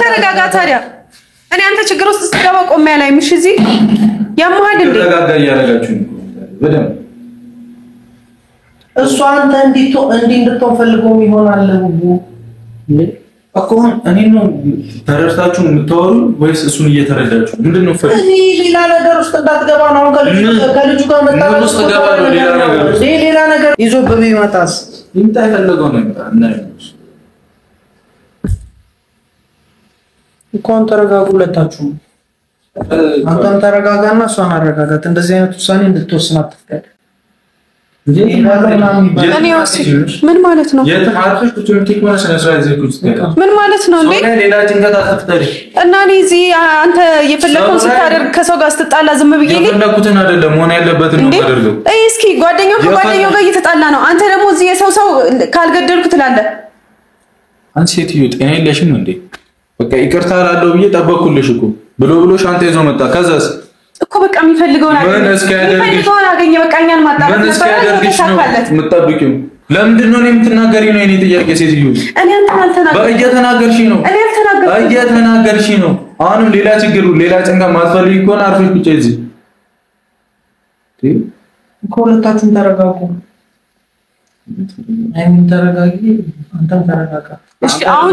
Speaker 1: ተረጋጋ ታዲያ። እኔ አንተ ችግር ውስጥ ስትገባ ቆሜ አላይም። እሺ እዚህ ያማሃል እንዴ?
Speaker 3: ተረጋጋ እያደረጋችሁ ነው በደምብ።
Speaker 4: እሷ አንተ እንድትሆን ፈልገው ይሆናል።
Speaker 3: እኮ እኔ ነው ተረድታችሁ የምታወሩ ወይስ እሱን እየተረዳችሁ ምንድነው?
Speaker 4: ሌላ ነገር ውስጥ እንዳትገባ ነው። ከልጁ ጋር መጣ ሌላ ነገር ይዞ በሚመጣስ
Speaker 3: ይምጣ የፈለገው ነገር
Speaker 4: እንኳን ተረጋጉ ሁለታችሁ። አንተም ተረጋጋና እሷን አረጋጋት። እንደዚህ አይነት ውሳኔ እንድትወስን አትፍቀድ።
Speaker 1: ምን ማለት ነው? ምን ማለት ነው እንዴ? እና እኔ እዚህ አንተ የፈለከውን ስታደርግ ከሰው ጋር ስትጣላ ዝም ብዬ
Speaker 3: የፈለኩትን አይደለም ሆነ ያለበትን ነው ማደርገው።
Speaker 1: እስኪ ጓደኛው ከጓደኛው ጋር እየተጣላ ነው። አንተ ደግሞ እዚህ ሰው ካልገደልኩ ትላለህ።
Speaker 3: አንቺ ሴትዮ ጤና የለሽም እንዴ? በቃ ይቅርታ አላለው ብዬ ጠበቅኩልሽ እኮ ብሎ ሻንጣ ይዞ መጣ። ከዛስ
Speaker 1: እኮ በቃ የሚፈልገውን አገኘ። በቃ እኛን ማጣራት
Speaker 3: ነው የምትጠብቂው። ለምንድን ነው የምትናገሪው ነው የኔ ጥያቄ ሴትዮ?
Speaker 1: እኔ አንተን አልተናገርኩም።
Speaker 3: እየተናገርሽ ነው። አሁንም ሌላ ችግሩ ሌላ ጭንቀት ማትፈልጊ ከሆነ አርፈሽ ቁጭ እዚህ።
Speaker 4: ሁለታችሁም ተረጋጉ። አይምን ተረጋጊ፣ አንተም ተረጋጋ።
Speaker 1: እሺ አሁን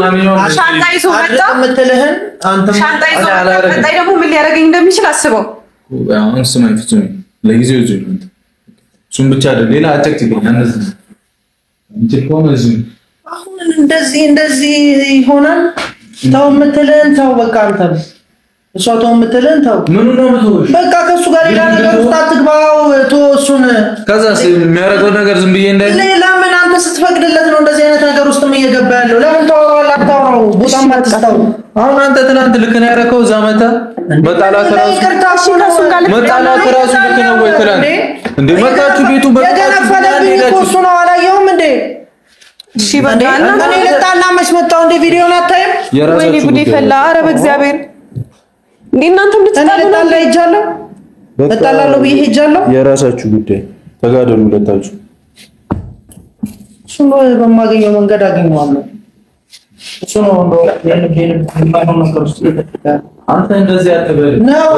Speaker 1: ሻንጣ ይዞ መጣ
Speaker 4: የምትልህን አንተም
Speaker 1: ሻንጣ ይዞ መጣ። ደግሞ ምን ሊያደርገኝ እንደሚችል አስበው።
Speaker 3: አሁን ስማኝ ፍጹም ለጊዜው ይዞ ይሉት እሱም ብቻ አይደል ሌላ አጨቅጭቀኝ አንተ እንት ኮመዝ
Speaker 4: አሁን እንደዚህ ይሆናል። ተው የምትልህን ተው በቃ አንተ እሷ ተው የምትልህን ተው።
Speaker 3: ምን ነው የምትሆሽ?
Speaker 4: በቃ ከሱ ጋር ሌላ ነገር ውስጥ አትግባው። ተው እሱን
Speaker 3: ከዛስ የሚያደርገው ነገር ዝም ብዬ እንዳይ
Speaker 4: ሌላ ምን አንተ ስትፈቅድለት ነው እንደዚህ አይነት ነገር ውስጥም እየገባ ያለው? ለምን ታወራለህ? አታወራው ቦታም አትስታው።
Speaker 3: አሁን አንተ ትናንት ልክ ነው ያደረከው። እዛ መጣላት ራሱ ልክ ነው ወይ? ትናንት እንዴ መጣችሁ ቤቱ
Speaker 4: የገነፈለብኝ እኮ እሱ ነው። አላየሁም እንዴ? እሺ በቃ እኔ ልጣላ መች መጣሁ እንዴ? ቪዲዮን አታይም?
Speaker 1: ወይኔ ጉዴ ፈላ። ኧረ በእግዚአብሔር እንዴ እናንተም ልትጣላ ሄጃለሁ
Speaker 4: እጣላለሁ ብዬ ሄጃለሁ።
Speaker 3: የራሳችሁ ጉዳይ ተጋደሉ ሁለታችሁ።
Speaker 4: እሱ ነው በማገኘው መንገድ አገኘዋለሁ። እሱ ነው የማይሆን ነገር ውስጥ
Speaker 3: አንተ እንደዚህ አትበል
Speaker 4: ነው።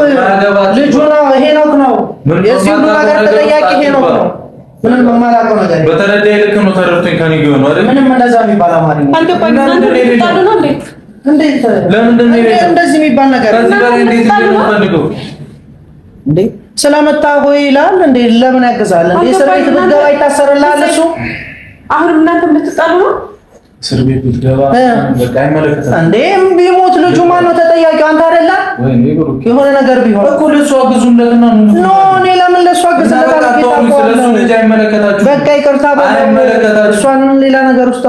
Speaker 4: ልጁ ነው ሄኖክ ነው የዚህ ሁሉ ነገር ተጠያቂ ሄኖክ ነው። ምንም የማላውቀው ነገር
Speaker 3: በተረዳይ ልክ ነው። ተረድቶኝ ከኔ ጋር ነው አይደል?
Speaker 4: ምንም እንደዛ የሚባል አማርኛ
Speaker 1: አልገባኝም። እናንተ ልትጣሉ ነው እንዴ?
Speaker 4: እንዴት
Speaker 3: ለምንድን ነው
Speaker 4: እንደዚህ የሚባል ነገር
Speaker 3: ከዚህ ጋር እንዴት እንደምፈልገው
Speaker 4: እንዴ? ስለመጣ ሆይ ይላል እንዴ? ለምን ያገዛል እንዴ? እስር ቤት ብትገባ ይታሰርልሃል እሱ።
Speaker 1: አሁንም እናንተ ልትጣሉ ነው?
Speaker 3: እስር ቤት ብትገባ በቃ አይመለከታም
Speaker 4: እንዴ? ቢሞት ልጁ ማን ነው ተጠያቂው? አንተ አይደለም?
Speaker 3: ወይኔ ብሩክ
Speaker 4: የሆነ ነገር ቢሆን
Speaker 3: እኮ ለሷ አግዙለትና
Speaker 4: ኖ እኔ ለምን ለሷ አግዝለታለሁ?
Speaker 3: ስለሱ ልጅ አይመለከታችሁ።
Speaker 4: በቃ ይቅርታ
Speaker 3: አይመለከታችሁ።
Speaker 4: እሷን ሌላ ነገር ውስጥ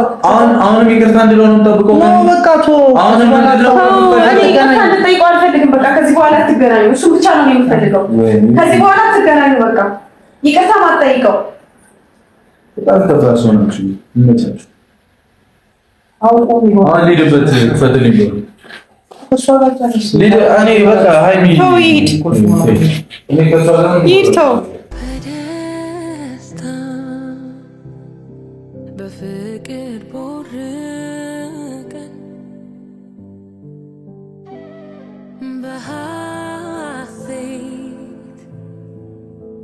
Speaker 3: አሁንም ይቅርታ እንድለው ነው የምጠብቀው።
Speaker 4: ኖ በቃ ቶ
Speaker 3: አሁንም እንድለው
Speaker 1: እኔ ይቅርታ እንድጠይቀው አልፈልግም። በቃ ከዚህ በኋላ አትገናኙ። እሱ ብቻ ነው የምፈልገው። ከዚህ በኋላ አትገናኙ። በቃ ይቅርታ ማጠይቀው
Speaker 3: በጣም ተፋሶ ናችሁ። ይመቻችሁ። አሁን ሊድበት ፈትልኝ ነው
Speaker 4: እሷ ጋር ጨርስ።
Speaker 3: እኔ በቃ ሃይሚ
Speaker 1: ተው ይሂድ።
Speaker 3: እኔ ከሷ ጋር
Speaker 1: ይሂድ ተው።
Speaker 5: በደስታ በፍቅር ቦርቀን በሐሴት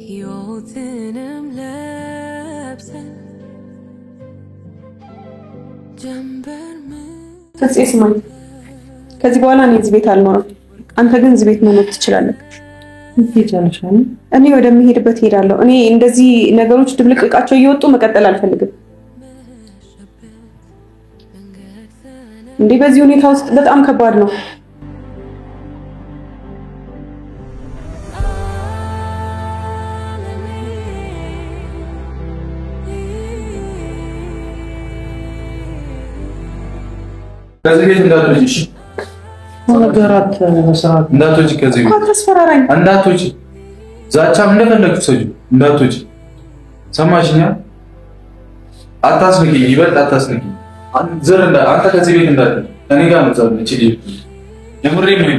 Speaker 5: ሕይወትንም ለብሰን
Speaker 1: ፍፄ ስማኝ፣ ከዚህ በኋላ እኔ እዚህ ቤት አልኖርም። አንተ ግን እዚህ ቤት መኖር ትችላለህ። እኔ ወደምሄድበት እሄዳለሁ። እኔ እንደዚህ ነገሮች ድብልቅልቃቸው እየወጡ መቀጠል አልፈልግም። እንዴ በዚህ ሁኔታ ውስጥ በጣም ከባድ ነው።
Speaker 3: ከዚህ ቤት እንዳትወጪ
Speaker 4: ነገራት መስራት
Speaker 3: እንዳትወጪ ከዚህ ቤት
Speaker 1: አታስፈራራኝ።
Speaker 3: እንዳትወጪ ዛቻም እንደፈለግሽ ሰጂ እንዳትወጪ ሰማሽኛ? አታስነኪኝ፣ ይበልጥ አታስነኪኝ። አንተ ከዚህ ቤት እንዳትወጪ እኔ ጋር ነው ዛሬ እቺ የምሬን ነው።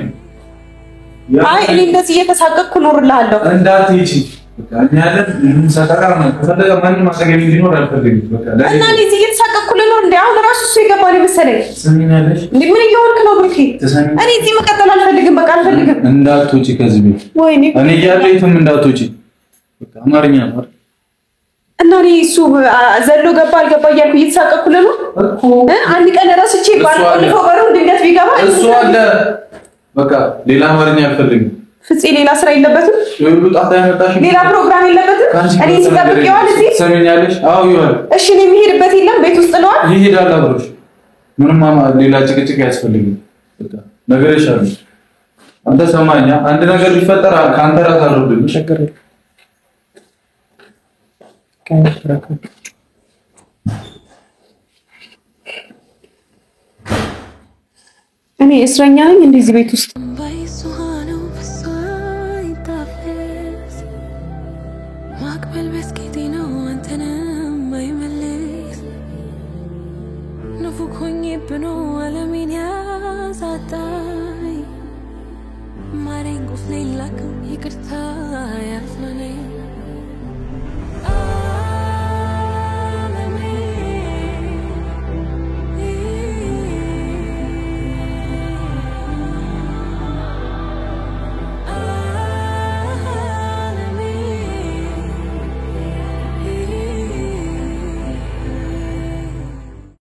Speaker 1: አይ እኔ እንደዚህ እየተሳቀቅኩ እኖርልሃለሁ።
Speaker 3: እንዳትሄጂ በቃ እኛ ያለን ሰቀቃ ነው። ከፈለገ ማንም አጠገቤ እንዲኖር አልፈልግም። በቃ
Speaker 1: እና እኔ እዚህ እየተሳቀቅኩ ልኖር እንዴ? አሁን ራሱ እሱ ይገባል መሰለኝ።
Speaker 3: ትሰሚኛለሽ
Speaker 1: እንዴ ምን እየሆንክ ነው ብሩኬ? እኔ እዚህ መቀጠል አልፈልግም። በቃ አልፈልግም።
Speaker 3: እንዳትወጪ ከዚህ ቤት
Speaker 1: ወይኔ
Speaker 3: እኔ እያለሁ የትም እንዳትወጪ። በቃ አማርኛ ነው።
Speaker 1: እና እኔ እሱ ዘሎ ገባ አልገባ እያልኩ እየተሳቀኩልህ ነው
Speaker 3: እኮ
Speaker 1: አንድ ቀን ራስቼ ባልቆልፈው በሩ ድንገት ቢገባ
Speaker 3: እሱ አለ በቃ ሌላ ማርኛ አልፈልግም
Speaker 1: ፍፄ ሌላ ስራ የለበትም
Speaker 3: ሁሉ ጣጣ ያመጣሽ
Speaker 1: ሌላ ፕሮግራም የለበትም እኔ ሲጠብቀዋል እዚህ
Speaker 3: ሰሚኛለሽ አው ይዋል
Speaker 1: እሺ እኔ የሚሄድበት የለም ቤት ውስጥ ነው
Speaker 3: ይሄዳል አብሮሽ ምንም ሌላ ጭቅጭቅ ያስፈልግም በቃ ነገር ይሻላል አንተ ሰማኛ አንድ ነገር ሊፈጠር ካንተ ራስ አልወድም ሸከረ ካንተራከ
Speaker 1: እኔ እስረኛ ነኝ እንደዚህ ቤት ውስጥ
Speaker 6: Marengo snälla kan ikta